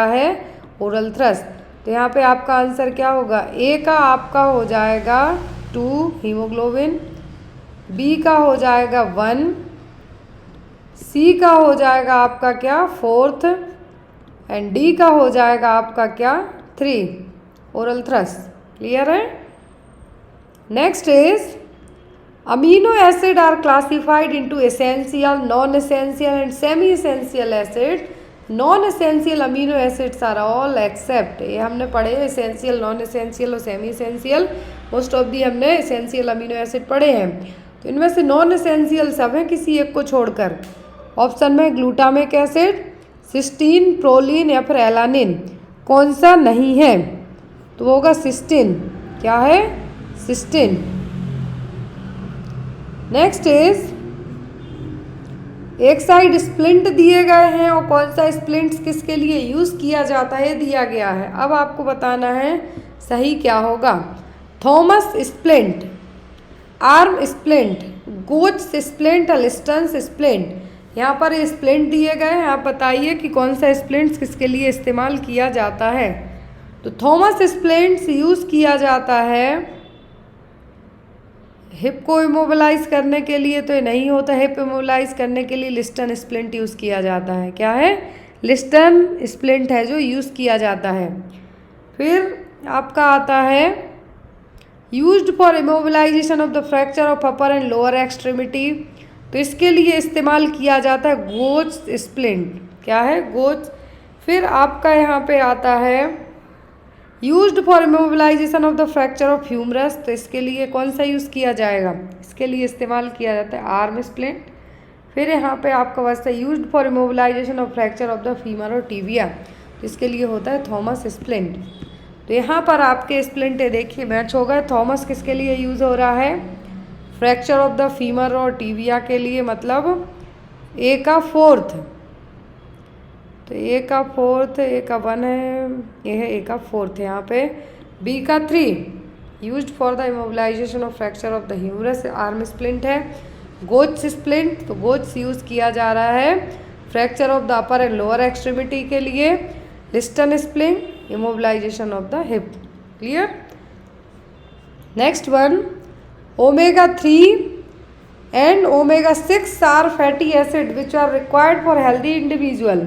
है ओरल थ्रस। तो यहाँ पे आपका आंसर क्या होगा? ए का आपका हो जाएगा 2 हीमोग्लोबिन, बी का हो जाएगा 1, सी का हो जाएगा आपका क्या 4th एंड डी का हो जाएगा आपका क्या 3 ओरल थ्रस। क्लियर है? Next is amino acid are classified into essential, non essential and semi essential acid. Non essential amino acids are all except, ये हमने पढ़े एसेंशियल, नॉन एसेंशियल और semi essential. Most of the हमने essential amino acid पढ़े हैं। तो इनमें से नॉन एसेंशियल सब हैं किसी एक को छोड़कर। ऑप्शन में ग्लूटामिक एसिड, सिस्टीन, प्रोलीन या फिर एलानिन। कौन सा नहीं है? तो वो होगा सिस्टीन। क्या है? सिस्टीन। नेक्स्ट इज एक साइड स्प्लिंट दिए गए हैं और कौन सा स्प्लिंट्स किसके लिए यूज़ किया जाता है दिया गया है। अब आपको बताना है सही क्या होगा। Thomas splint, arm splint, Gooch splint और लिस्टन्स स्प्लिंट। यहाँ पर स्प्लिंट दिए गए हैं, आप बताइए कि कौन सा स्प्लिंट्स किसके लिए इस्तेमाल किया जाता है। तो थॉमस स्प्लिंट्स यूज़ किया जाता है हिप को इमोबिलाइज करने के लिए, तो ये नहीं होता। हिप इमोबिलाइज करने के लिए लिस्टन स्प्लिंट यूज़ किया जाता है। क्या है? लिस्टन स्प्लिंट है जो यूज़ किया जाता है। फिर आपका आता है used for immobilization of the fracture of upper and lower extremity. तो इसके लिए इस्तेमाल किया जाता है गोच स्प्लिंट। क्या है? गोच। फिर आपका यहाँ पे आता है used for immobilization of the fracture of humerus. तो इसके लिए कौन सा यूज़ किया जाएगा? इसके लिए इस्तेमाल किया जाता है आर्म स्प्लिंट। फिर यहाँ पे आपका वास्ता used for immobilization of fracture of the femur और टीबिया। तो इसके लिए होता है थॉमस स्प्लिंट। तो यहाँ पर आपके स्प्लिंट देखिए मैच हो गए। थॉमस किसके लिए यूज़ हो रहा है? फ्रैक्चर ऑफ द फीमर और टीबिया के लिए, मतलब ए का 4th। तो ए का 4th, ए का 1 है, ये है ए का 4th है यहाँ पे। बी का 3 used for the immobilization of fracture of the humerus, arm splint है। गोच स्प्लिंट, तो गोच यूज़ किया जा रहा है fracture of the upper and lower extremity के लिए। Liston splint immobilization of the hip. Clear? Next one, omega 3 and omega 6 are fatty acid which are required for healthy individual.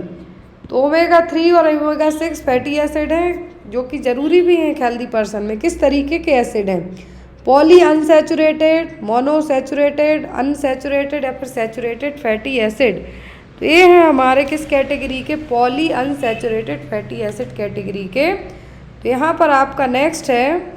तो omega 3 और omega 6 fatty acid हैं जो कि ज़रूरी भी हैं एक हेल्दी पर्सन में। किस तरीके के एसिड हैं? पॉली अनसैचुरेटेड, मोनोसैचुरेटेड, अनसैचुरेटेड या फिर सैचुरेटेड फैटी एसिड। तो ये हैं हमारे किस कैटेगरी के? Poly unsaturated fatty acid category के। तो यहाँ पर आपका नेक्स्ट है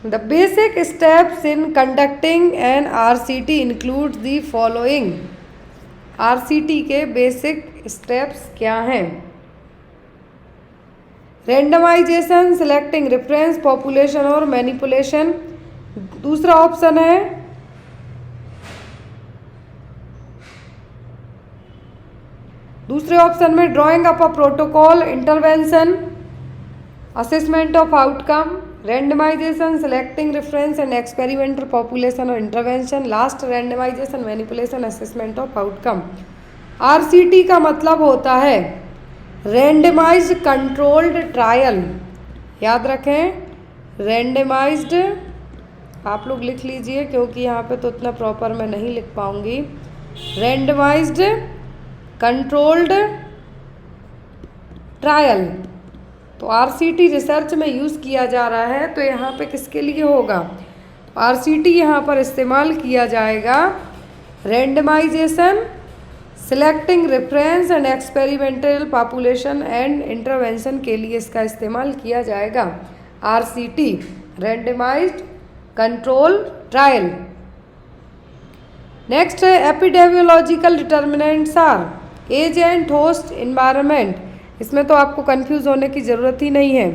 The basic steps in conducting an RCT includes the following. RCT के बेसिक स्टेप्स क्या हैं? रेंडमाइजेशन, सिलेक्टिंग रेफरेंस, पॉपुलेशन और मैनिपुलेशन। दूसरा ऑप्शन है दूसरे ऑप्शन में drawing up a protocol, intervention, assessment of outcome, randomization, selecting reference and experimental population और intervention. Last randomization, manipulation, assessment of outcome. RCT का मतलब होता है रेंडमाइज्ड कंट्रोल्ड ट्रायल। याद रखें रेंडमाइज्ड, आप लोग लिख लीजिए क्योंकि यहाँ पे तो उतना प्रॉपर मैं नहीं लिख पाऊँगी। रेंडमाइज्ड कंट्रोल्ड ट्रायल तो आरसीटी रिसर्च में यूज़ किया जा रहा है। तो यहाँ पे किसके लिए होगा? आरसीटी यहाँ पर इस्तेमाल किया जाएगा randomization, selecting reference and experimental population and intervention के लिए इसका इस्तेमाल किया जाएगा। RCT, randomized control trial. Next है epidemiological determinants are age and host environment. इसमें तो आपको कंफ्यूज होने की ज़रूरत ही नहीं है।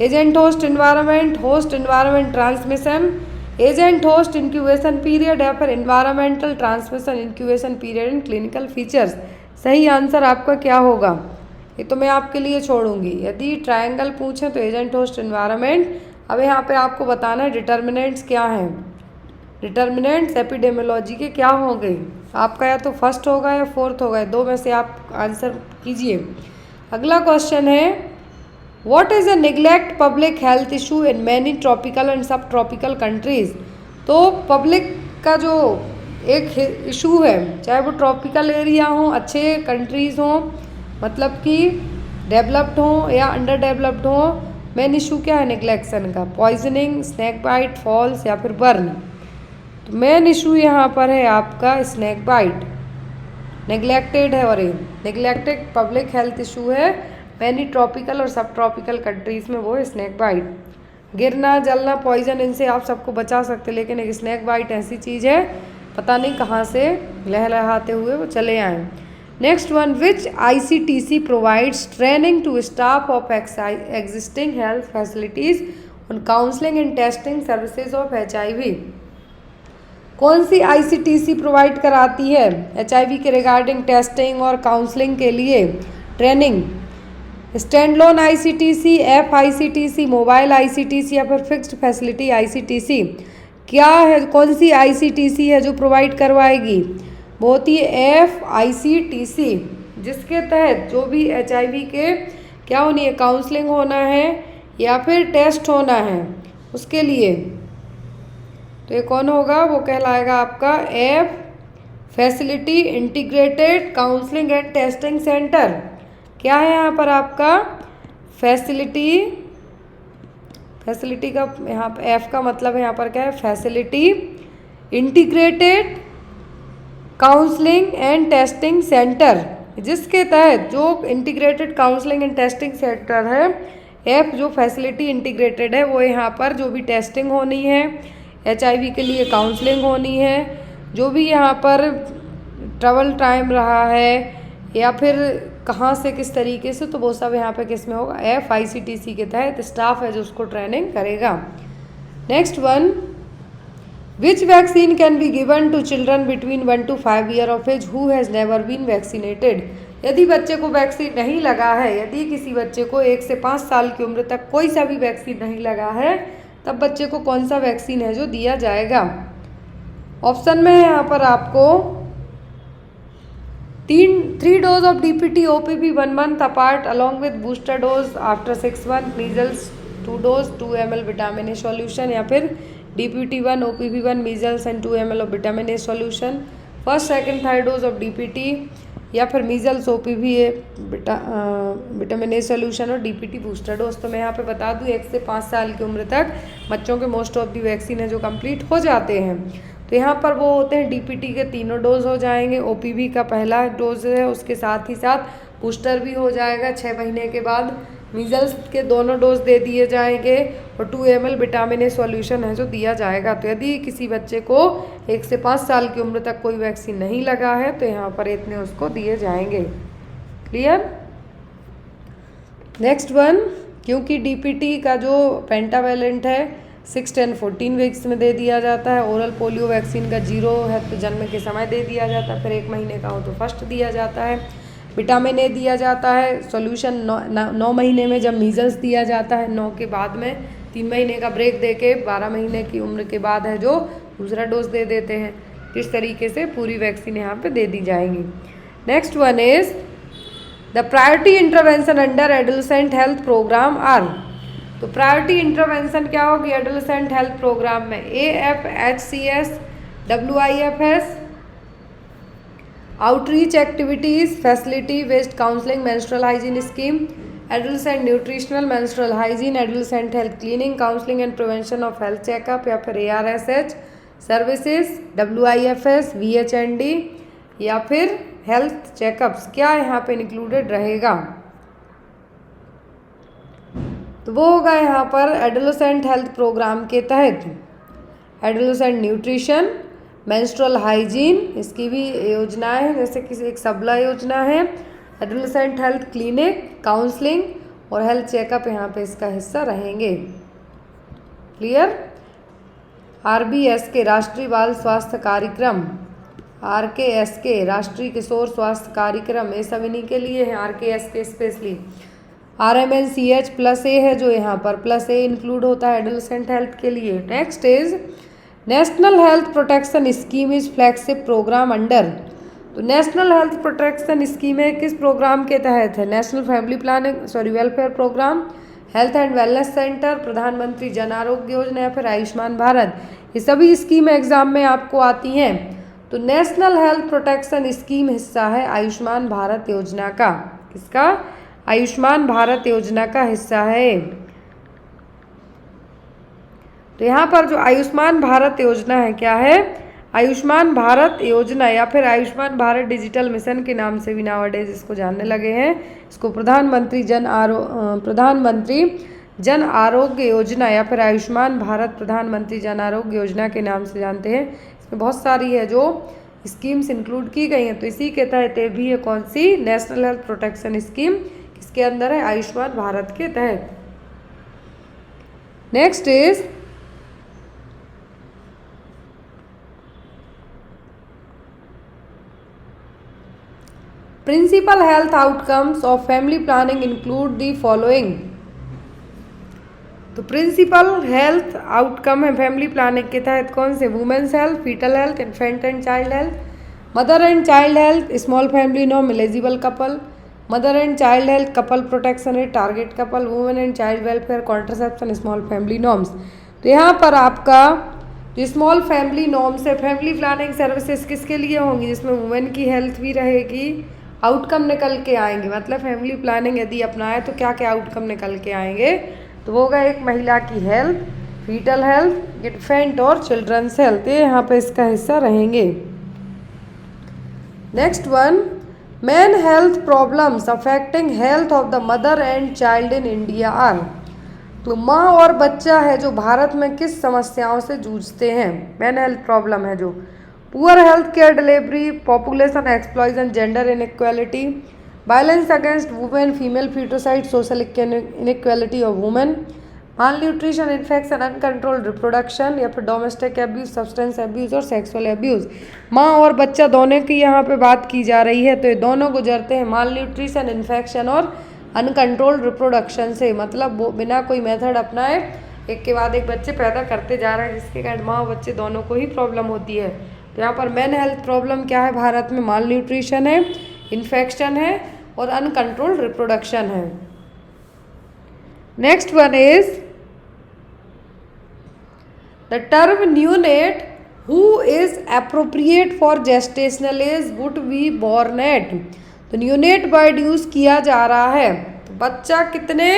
Agent host environment transmission, agent host incubation period या फिर environmental transmission incubation period and clinical features. सही आंसर आपका क्या होगा, ये तो मैं आपके लिए छोड़ूंगी। यदि ट्रायंगल पूछें तो एजेंट होस्ट इन्वायरमेंट। अब यहाँ पे आपको बताना है डिटर्मिनेंट्स क्या हैं। डिटर्मिनेंट्स एपिडेमियोलॉजी के क्या होंगे, आपका या तो फर्स्ट होगा या फोर्थ होगा, दो में से आप आंसर कीजिए। अगला क्वेश्चन है what is a neglect public health issue in many tropical and सब ट्रॉपिकल कंट्रीज़। तो पब्लिक का जो एक इशू है, चाहे वो ट्रॉपिकल एरिया हो, अच्छे कंट्रीज़ हों, मतलब कि डेवलप्ड हों या अंडर डेवलप्ड हों, मेन इशू क्या है निगलेक्शन का, पॉइजनिंग, स्नैक बाइट, फॉल्स या फिर बर्न। तो मेन इशू यहाँ पर है आपका स्नैक बाइट, नेग्लेक्टेड है और ये नेग्लेक्टेड पब्लिक हेल्थ इशू है मैनी ट्रॉपिकल और सब ट्रॉपिकल कंट्रीज़ में, वो है स्नैक बाइट। गिरना, जलना, पॉइजन, इनसे आप सबको बचा सकते, लेकिन एक स्नैक बाइट ऐसी चीज़ है पता नहीं कहाँ से लहलहाते हुए वो चले आए। Next one, which ICTC provides training to staff of existing health facilities on counselling and testing services of HIV। कौन सी ICTC प्रोवाइड कराती है HIV के रिगार्डिंग टेस्टिंग और काउंसलिंग के लिए training? Stand loan ICTC, FICTC, mobile ICTC या फिर fixed facility ICTC? क्या है, कौन सी ICTC है जो प्रोवाइड करवाएगी? बहुत ही FICTC, जिसके तहत जो भी HIV के क्या होनी है, काउंसलिंग होना है या फिर टेस्ट होना है उसके लिए, तो ये कौन होगा, वो कहलाएगा आपका F facility integrated counselling and testing centre. क्या है यहाँ पर आपका फैसिलिटी का यहाँ पर F का मतलब यहाँ पर क्या है, facility integrated counselling and testing centre, जिसके तहत जो integrated counselling and testing centre है, F जो फैसिलिटी इंटीग्रेटेड है, वो यहाँ पर जो भी टेस्टिंग होनी है, HIV के लिए काउंसलिंग होनी है, जो भी यहाँ पर ट्रैवल टाइम रहा है या फिर कहाँ से किस तरीके से, तो वो सब यहाँ पे किस में होगा, FICTC के तहत स्टाफ है जो उसको ट्रेनिंग करेगा। Next one, which vaccine can be given to children between 1 to 5 year of age who has never been vaccinated. यदि बच्चे को वैक्सीन नहीं लगा है, यदि किसी बच्चे को 1 से 5 साल की उम्र तक कोई सा भी वैक्सीन नहीं लगा है, तब बच्चे को कौन सा वैक्सीन है जो दिया जाएगा? ऑप्शन में है यहाँ पर आपको 3 dose of DPT OPV 1 month apart along with booster dose after 6 months, measles 2 dose 2 ml vitamin A solution, या फिर DPT 1 OPV 1 measles and 2 ml of vitamin A solution, first second third dose of DPT या फिर measles OPV vitamin a solution और DPT booster dose. तो मैं यहाँ पे बता दूँ 1 से 5 साल की उम्र तक बच्चों के मोस्ट ऑफ दी वैक्सीन है जो कंप्लीट हो जाते हैं। तो यहाँ पर वो होते हैं DPT के 3 डोज हो जाएंगे, OPV का पहला डोज है, उसके साथ ही साथ बूस्टर भी हो जाएगा 6 महीने के बाद, मीजल्स के दोनों डोज दे दिए जाएंगे और 2 ml विटामिन ए सॉल्यूशन है जो दिया जाएगा। तो यदि किसी बच्चे को 1 से 5 साल की उम्र तक कोई वैक्सीन नहीं लगा है तो यहाँ पर इतने उसको दिए जाएंगे। क्लियर? नेक्स्ट वन, क्योंकि DPT का जो पेंटावेलेंट है 6, 10, 14 वीक्स में दे दिया जाता है, ओरल पोलियो वैक्सीन का 0 है तो जन्म के समय दे दिया जाता है, फिर 1 महीने का हो तो फर्स्ट दिया जाता है, विटामिन ए दिया जाता है सॉल्यूशन 9 महीने में, जब मीजल्स दिया जाता है 9 के बाद में 3 महीने का ब्रेक दे के 12 महीने की उम्र के बाद है जो दूसरा डोज दे देते हैं। इस तरीके से पूरी वैक्सीन यहाँ पे दे दी जाएंगी। Next one is the priority intervention under adolescent health programme are. तो प्रायोरिटी इंटरवेंशन क्या होगी एडोलसेंट हेल्थ प्रोग्राम में? AFHCS, WIFS, outreach activities, facility based counselling, menstrual hygiene scheme, adolescent nutritional menstrual hygiene, adolescent health cleaning, counselling and prevention of health checkup या फिर ARSH, services, WIFS, VHND या फिर health checkups, क्या यहाँ पे included रहेगा? तो वो होगा यहाँ पर एडोलेसेंट हेल्थ प्रोग्राम के तहत एडोलेसेंट न्यूट्रिशन, मेंस्ट्रुअल हाइजीन, इसकी भी योजनाएं हैं, जैसे कि एक सबला योजना है, एडोलेसेंट हेल्थ क्लिनिक, काउंसलिंग और हेल्थ चेकअप यहाँ पे इसका हिस्सा रहेंगे। क्लियर? RBSK राष्ट्रीय बाल स्वास्थ्य कार्यक्रम, RKSK राष्ट्रीय किशोर स्वास्थ्य कार्यक्रम, ये सब इन्हीं के लिए है। RKSK स्पेशली RMNCH+A है जो यहाँ पर +A इंक्लूड होता है एडोलेसेंट हेल्थ के लिए। Next is national health protection scheme is flagship program under. तो नेशनल हेल्थ प्रोटेक्शन स्कीम है किस प्रोग्राम के तहत है? National family planning welfare program, health and wellness centre, Pradhan Mantri Jan Arogya Yojana या फिर आयुष्मान भारत, ये सभी स्कीम एग्जाम में आपको आती हैं। तो नेशनल हेल्थ प्रोटेक्शन स्कीम हिस्सा है आयुष्मान भारत योजना का। किसका? आयुष्मान भारत योजना का हिस्सा है। तो यहाँ पर जो आयुष्मान भारत योजना है क्या है? आयुष्मान भारत योजना या फिर आयुष्मान भारत डिजिटल मिशन के नाम से भी नाउअडेज इसको जानने लगे हैं। इसको प्रधानमंत्री जन आरोग्य योजना या फिर आयुष्मान भारत प्रधानमंत्री जन आरोग्य योजना के नाम से जानते हैं। इसमें बहुत सारी है जो स्कीम्स इंक्लूड की गई हैं। तो इसी के तहत ये भी है कौन सी? नेशनल हेल्थ प्रोटेक्शन स्कीम किसके अंदर है? आयुष्मान भारत के तहत। Next is principal health outcomes of family planning include the following. तो प्रिंसिपल हेल्थ आउटकम है फैमिली प्लानिंग के तहत कौन से? Women's health, fetal health, infant and child health, mother and child health, small family norm, eligible couple, mother and child health, couple protection है, target couple, women and child welfare, contraception, small family norms. तो यहाँ पर आपका जो small family norms है, family planning services किसके लिए होंगी? जिसमें वुमेन की हेल्थ भी रहेगी, आउटकम निकल के आएंगे। मतलब फैमिली प्लानिंग यदि अपनाए तो क्या क्या आउटकम निकल के आएंगे? तो वो होगा एक महिला की हेल्थ, फीटल हेल्थ, इन्फेंट और चिल्ड्रंस हेल्थ, ये यहाँ पे इसका हिस्सा रहेंगे। Next one, main health problems affecting health of the mother and child in India are. तो माँ और बच्चा है जो भारत में किस समस्याओं से जूझते हैं? मेन हेल्थ प्रॉब्लम है जो poor health care delivery, population explosion, gender inequality, violence against women, female foeticide, social inequality of women, malnutrition, infection, uncontrolled reproduction या फिर डोमेस्टिक एब्यूज, सब्सटेंस एब्यूज और सेक्सुअल एब्यूज। माँ और बच्चा दोनों की यहाँ पे बात की जा रही है। तो ये दोनों गुजरते हैं माल न्यूट्रिशन, इन्फेक्शन और अनकंट्रोल्ड रिप्रोडक्शन से। मतलब वो बिना कोई मेथड अपनाए एक के बाद एक बच्चे पैदा करते जा रहे हैं, जिसके कारण माँ और बच्चे दोनों को ही प्रॉब्लम होती है। तो यहाँ पर मेन हेल्थ प्रॉब्लम क्या है भारत में? माल न्यूट्रिशन है, इन्फेक्शन है और अनकंट्रोल्ड रिप्रोडक्शन है। Next one is the term neonate who is appropriate for gestational age would be born at. तो न्यूनेट वर्ड यूज किया जा रहा है। तो बच्चा कितने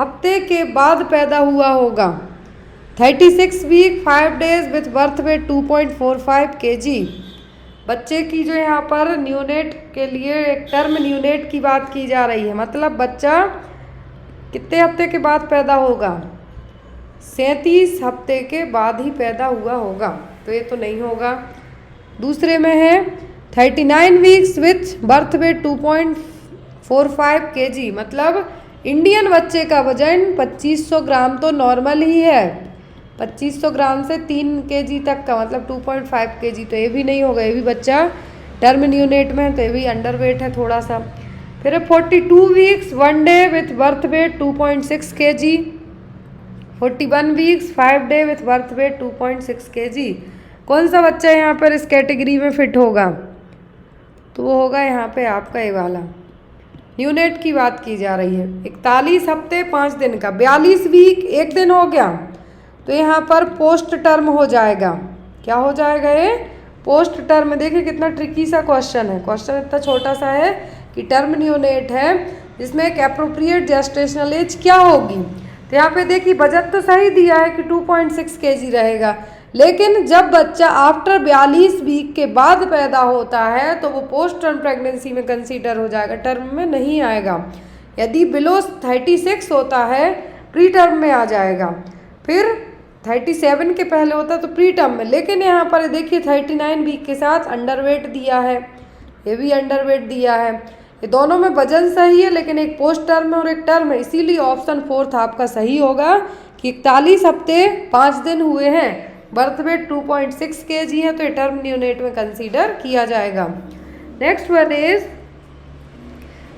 हफ्ते के बाद पैदा हुआ होगा? 36 week 5 days with birth weight 2.45 kg। बच्चे की जो यहाँ पर न्यूनेट के लिए एक टर्म न्यूनेट की बात की जा रही है। मतलब बच्चा कितने हफ्ते के बाद पैदा होगा? 37 हफ्ते के बाद ही पैदा हुआ होगा। तो ये तो नहीं होगा। दूसरे में है 39 weeks with birth weight 2.45 kg। मतलब इंडियन बच्चे का वजन 2500 ग्राम तो नॉर्मल ही है, 2500 ग्राम से 3 kg तक का, मतलब 2.5 kg। तो ये भी नहीं होगा, ये भी बच्चा टर्म न्यूनेट में है, तो ये भी अंडर वेट है थोड़ा सा। फिर 42 weeks 1 day with birth wait 2.6 kg, 41 weeks 5 day with birth wait 2.6 kg। कौन सा बच्चा यहाँ पर इस कैटेगरी में फिट होगा? तो वो होगा यहाँ पे आपका ये वाला। न्यूनेट की बात की जा रही है। 41 हफ्ते 5 दिन का, 42 वीक 1 दिन हो गया, तो यहाँ पर पोस्ट टर्म हो जाएगा। क्या हो जाएगा ये? Post term. देखिए कितना ट्रिकी सा क्वेश्चन है। क्वेश्चन इतना छोटा सा है कि टर्म न्यूनेट है जिसमें एक एप्रोप्रिएट जेस्टेशनल एज क्या होगी? तो यहाँ पे देखिए वजन तो सही दिया है कि 2.6 kg रहेगा, लेकिन जब बच्चा आफ्टर 42 वीक के बाद पैदा होता है तो वो पोस्ट टर्म प्रेगनेंसी में कंसीडर हो जाएगा, टर्म में नहीं आएगा। यदि बिलो 36 होता है प्री टर्म में आ जाएगा, फिर 37 के पहले होता तो प्री टर्म में। लेकिन यहाँ पर देखिए 39 वीक के साथ अंडरवेट दिया है, ये भी अंडरवेट दिया है, ये दोनों में वजन सही है लेकिन एक पोस्ट टर्म है और एक टर्म है, इसीलिए ऑप्शन 4 आपका सही होगा कि 41 हफ्ते 5 दिन हुए हैं, बर्थ वेट 2.6 kg है, तो ये टर्म न्यूनेट में कंसीडर किया जाएगा। Next one is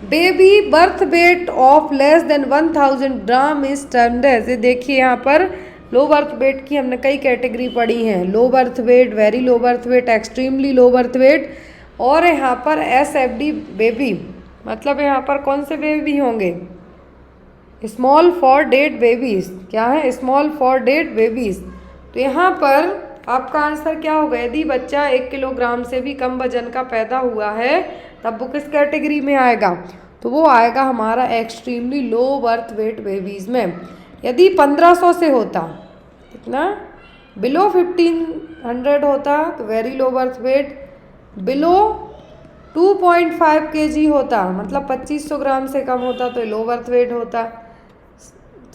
baby birth weight of less than 1000 gram is termed as. देखिए यहाँ पर लो बर्थ वेट की हमने कई कैटेगरी पढ़ी हैं, low birth weight, very low birth weight, extremely low birth weight, और यहाँ पर SFD बेबी, मतलब यहाँ पर कौन से बेबी होंगे, स्मॉल फॉर डेड बेबीज। क्या है, स्मॉल फॉर डेड बेबीज। तो यहाँ पर आपका आंसर क्या होगा, यदि बच्चा 1 किलोग्राम से भी कम वजन का पैदा हुआ है तब वो किस कैटेगरी में आएगा, तो वो आएगा हमारा extremely low birth weight babies में। यदि 1500 से होता, कितना, बिलो 1500 होता तो very low birth weight, below 2.5 kg होता, मतलब 2500 ग्राम से कम होता तो लो बर्थ वेट होता।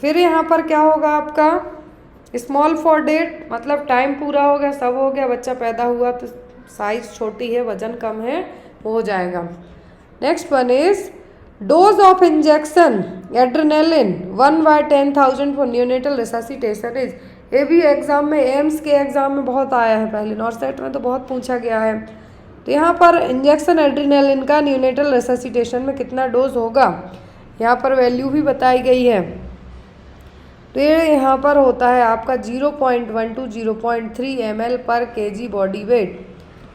फिर यहाँ पर क्या होगा आपका, स्मॉल फॉर डेट, मतलब टाइम पूरा हो गया, सब हो गया, बच्चा पैदा हुआ तो साइज छोटी है, वजन कम है, वो हो जाएगा। Next one is dose of injection adrenaline 1/10,000 for neonatal resuscitation is. ये भी एग्जाम में, एम्स के एग्जाम में बहुत आया है, पहले नॉर्सेट में तो बहुत पूछा गया है। तो यहाँ पर इंजेक्शन एड्रेनालिन का न्यूनेटल रिससिटेशन में कितना डोज होगा, यहाँ पर वैल्यू भी बताई गई है। तो ये यहाँ पर होता है आपका 0.1 to 0.3 ml पर kg बॉडी वेट।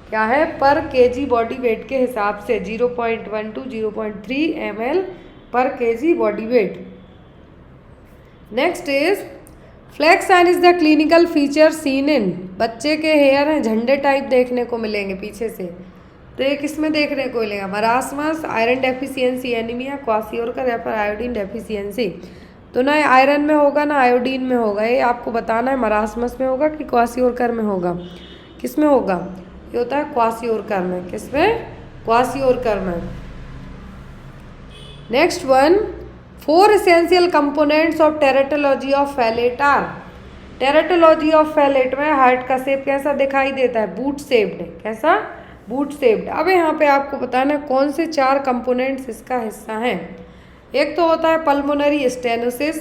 क्या है, पर kg बॉडी वेट के हिसाब से 0.1 to 0.3 ml पर kg body weight. Next is flag sign is the clinical feature seen in. बच्चे के हेयर हैं झंडे टाइप देखने को मिलेंगे पीछे से, तो ये किस में देखने को मिलेगा, marasmus, iron deficiency anaemia, kwashiorkor या फिर आयोडीन डेफिशिएंसी। तो ना आयरन में होगा ना आयोडीन में होगा, ये आपको बताना है मरासमस में होगा कि क्वाशियोरकर में होगा, किस में होगा, ये होता है क्वाशियोरकर में। किस में, क्वाशियोरकर में। Next one, 4 essential components of tetralogy of Fallot are. Tetralogy of Fallot में हार्ट का शेप कैसा दिखाई देता है, बूट शेप्ड। कैसा, बूट शेप्ड। अब यहाँ पे आपको बताना है कौन से 4 कंपोनेंट्स इसका हिस्सा हैं। एक तो होता है पल्मोनरी स्टेनोसिस,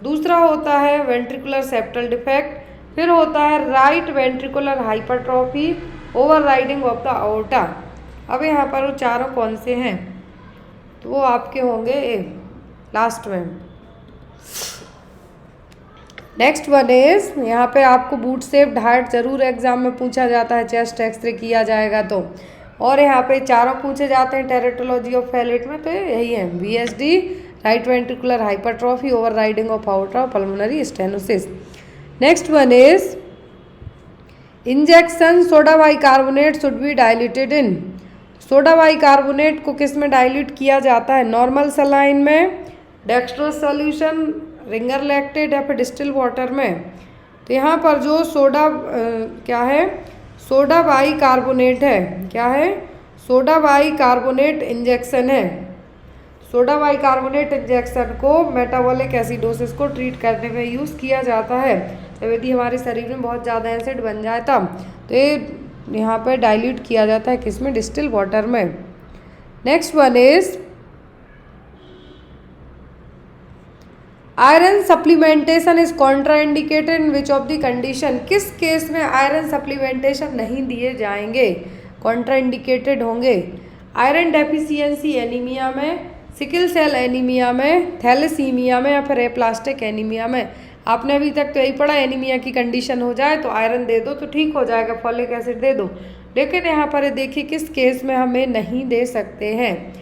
दूसरा होता है वेंट्रिकुलर सेप्टल डिफेक्ट, फिर होता है right ventricular hypertrophy, overriding of the aorta. अब यहाँ पर वो चारों कौन से हैं, तो वो आपके होंगे लास्ट में। नेक्स्ट वन इज, यहाँ पे आपको बूट शेप्ड हार्ट जरूर एग्जाम में पूछा जाता है, चेस्ट एक्सरे किया जाएगा तो, और यहाँ पे चारों पूछे जाते हैं टेरेटोलॉजी ऑफ फैलेट में, तो यही है VSD, right ventricular hypertrophy, overriding of आउट्रा, pulmonary stenosis. Next one is injection soda bicarbonate should be diluted in. Soda bicarbonate को किस में डाइल्यूट किया जाता है, नॉर्मल सलाइन में, डेक्सट्रोज सॉल्यूशन, रिंगर लैक्टेट या फिर डिस्टिल वाटर में। तो यहाँ पर जो सोडा क्या है, सोडा बाइकार्बोनेट है, क्या है, सोडा बाइकार्बोनेट इंजेक्शन है। सोडा बाइकार्बोनेट इंजेक्शन को मेटाबॉलिक एसिडोसिस को ट्रीट करने में यूज़ किया जाता है, तो यदि हमारे शरीर में बहुत ज़्यादा एसिड बन जाए तब, तो ये यहाँ पर डाइल्यूट किया जाता है किसमें, डिस्टिल वाटर में। Next one is iron supplementation is contraindicated in which of the condition. किस केस में आयरन सप्लीमेंटेशन नहीं दिए जाएंगे, कॉन्ट्राइंडिकेटेड होंगे, आयरन डेफिशिएंसी एनीमिया में, सिकल सेल एनीमिया में, थैलेसीमिया में या फिर एप्लास्टिक एनीमिया में। आपने अभी तक तो यही पढ़ा, एनीमिया की कंडीशन हो जाए तो आयरन दे दो तो ठीक हो जाएगा, फॉलिक एसिड दे दो, लेकिन यहाँ पर देखिए किस केस में हमें नहीं दे सकते हैं,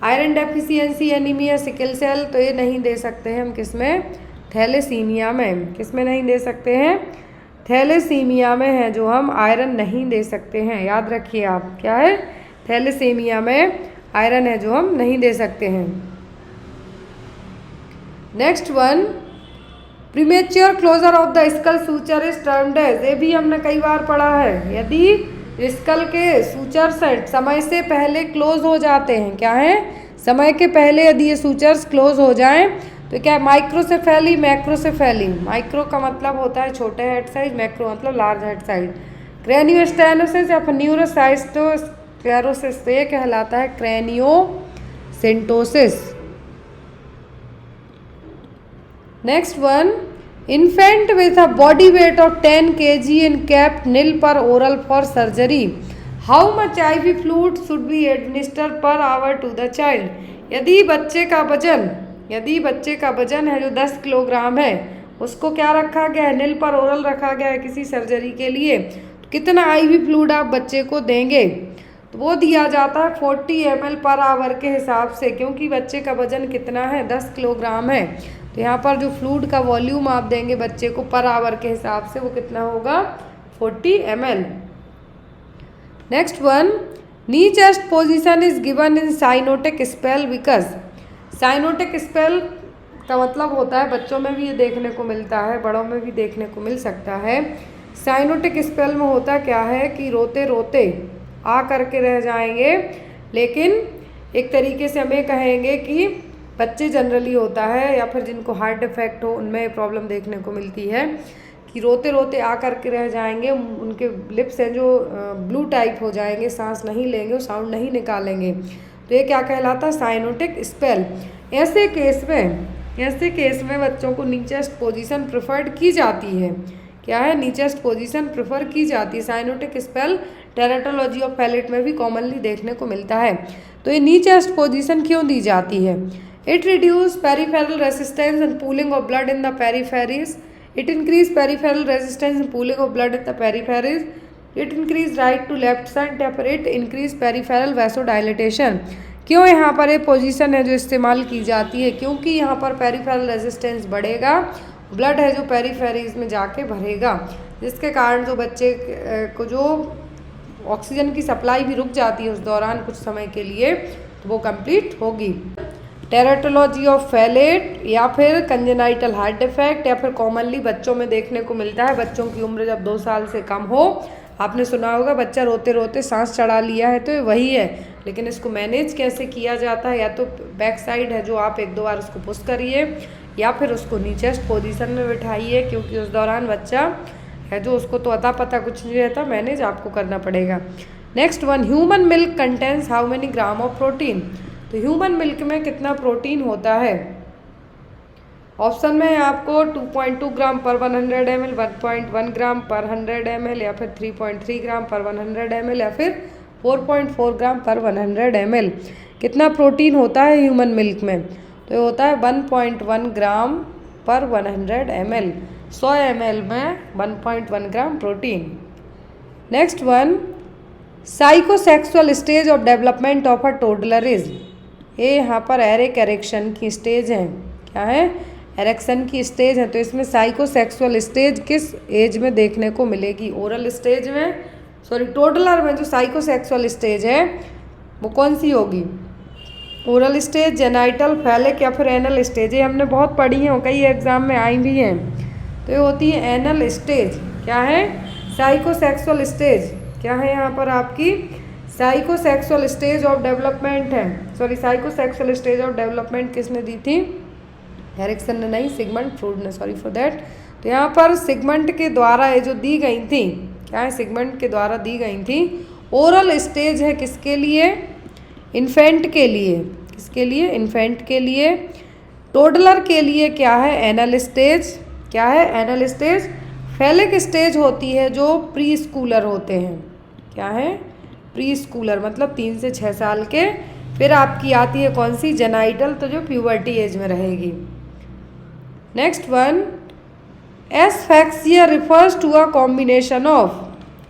iron deficiency anaemia, sickle cell, तो ये नहीं दे सकते हैं हम किस में, थैलेसीमिया में। किस में नहीं दे सकते हैं, थैलेसीमिया में है जो हम आयरन नहीं दे सकते हैं, याद रखिए आप, क्या है, थैलेसीमिया में आयरन है जो हम नहीं दे सकते हैं। Next one, premature closure of the skull suture is termed as, ये भी हमने कई बार पढ़ा है। यदि स्कल के सूचर्स समय से पहले क्लोज हो जाते हैं, क्या है, समय के पहले यदि ये सूचर्स क्लोज हो जाएं तो क्या है, माइक्रोसेफेली, मैक्रोसेफेली। माइक्रो का मतलब होता है छोटे हेड साइज, मैक्रो मतलब लार्ज हेड साइज। क्रेनियोस्टेनोसिस या फिर न्यूरोसाइटोस्क्लेरोसिस, तो ये कहलाता है craniosynostosis. Next one, infant with a body weight of 10 kg and kept nil per oral for surgery, how much IV fluid should be administered per hour to the child? यदि बच्चे का वजन है जो 10 किलोग्राम है, उसको क्या रखा गया है, नील पर ओरल रखा गया है किसी सर्जरी के लिए, तो कितना IV फ्लूइड आप बच्चे को देंगे, तो वो दिया जाता है 40 ml पर आवर के हिसाब से, क्योंकि बच्चे का वजन कितना है, 10 किलोग्राम है। तो यहाँ पर जो फ्लूइड का वॉल्यूम आप देंगे बच्चे को पर आवर के हिसाब से, वो कितना होगा, 40 ml। Next one, knee chest position is given in cyanotic spell because, cyanotic spell का मतलब होता है, बच्चों में भी ये देखने को मिलता है, बड़ों में भी देखने को मिल सकता है। साइनोटिक स्पेल में होता क्या है कि रोते रोते आ करके रह जाएंगे, लेकिन एक तरीके से हमें कहेंगे कि बच्चे जनरली होता है या फिर जिनको हार्ट डिफेक्ट हो उनमें प्रॉब्लम देखने को मिलती है कि रोते रोते आ करके रह जाएंगे, उनके लिप्स हैं जो ब्लू टाइप हो जाएंगे, सांस नहीं लेंगे, साउंड नहीं निकालेंगे, तो ये क्या कहलाता है, साइनोटिक स्पेल। ऐसे केस में बच्चों को नीचेस्ट पोजीशन प्रेफर्ड की जाती है, क्या है, नीचेस्ट पोजीशन प्रेफर की जाती है। Cyanotic spell tetralogy of Fallot में भी कॉमनली देखने को मिलता है। तो ये नीचेस्ट पोजीशन क्यों दी जाती है, It reduces peripheral resistance and pooling of blood in the peripheries. It increases peripheral resistance and pooling of blood in the peripheries. It increases right to left side या फिर it increases peripheral vasodilatation। क्यों यहाँ पर ये position है जो इस्तेमाल की जाती है, क्योंकि यहाँ पर पेरिफेरल रेजिस्टेंस बढ़ेगा, ब्लड है जो पेरिफेरीज में जाके भरेगा, जिसके कारण जो बच्चे को जो ऑक्सीजन की सप्लाई भी रुक जाती है उस दौरान कुछ समय के लिए, तो वो कंप्लीट होगी। टेराटोलॉजी ऑफ पैलेट या फिर कंजेनाइटल हार्ट डिफेक्ट या फिर कॉमनली बच्चों में देखने को मिलता है, बच्चों की उम्र जब 2 साल से कम हो, आपने सुना होगा बच्चा रोते रोते सांस चढ़ा लिया है, तो ये वही है। लेकिन इसको मैनेज कैसे किया जाता है, या तो बैक साइड है जो आप 1-2 बार उसको पुश करिए, या फिर उसको नीचेस्ट पोजीशन में बिठाइए, क्योंकि उस दौरान बच्चा है जो उसको तो अता पता कुछ नहीं रहता, मैनेज आपको करना पड़ेगा। Next one, human milk contains how many gram of protein, तो ह्यूमन मिल्क में कितना प्रोटीन होता है, ऑप्शन में है आपको 2.2 ग्राम पर 100 ml, 1.1 ग्राम पर 100 ml, या फिर 3.3 ग्राम पर 100 ml, या फिर 4.4 ग्राम पर 100 ml। कितना प्रोटीन होता है ह्यूमन मिल्क में, तो ये होता है 1.1 ग्राम पर 100 ml। 100 ml में 1.1 gram protein. Next one, psychosexual stage of development of a toddler is, ये यहाँ पर एरिक एरेक्शन की स्टेज है, क्या है, एरेक्शन की स्टेज है। तो इसमें साइकोसेक्सुअल स्टेज किस एज में देखने को मिलेगी, ओरल स्टेज में, सॉरी टोडलर में जो साइकोसेक्सुअल स्टेज है वो कौन सी होगी, ओरल स्टेज, जेनाइटल, फैलिक या फिर एनल स्टेज। ये हमने बहुत पढ़ी हैं, कई एग्जाम में आई भी हैं। तो ये होती है एनल स्टेज, क्या है, साइकोसेक्सुअल स्टेज, क्या है यहाँ पर आपकी साइकोसेक्सुअल स्टेज ऑफ डेवलपमेंट है, sorry psychosexual stage of development किसने दी थी, एरिक्सन ने नहीं, सिगमंड फ्रूड ने, सॉरी फॉर दैट। तो यहाँ पर सिगमंड के द्वारा ये जो दी गई थी, क्या है, सिगमंड के द्वारा दी गई थी। ओरल स्टेज है किसके लिए, इन्फेंट के लिए, किसके लिए, इन्फेंट के लिए। टोडलर के लिए क्या है, एनल स्टेज, क्या है, एनल स्टेज। फैलिक स्टेज होती है जो प्री स्कूलर होते हैं, क्या है, प्री स्कूलर मतलब 3 से 6 साल के। फिर आपकी आती है कौन सी, जेनाइटल, तो जो प्यूबर्टी एज में रहेगी। Next one, asphyxia refers to a combination of,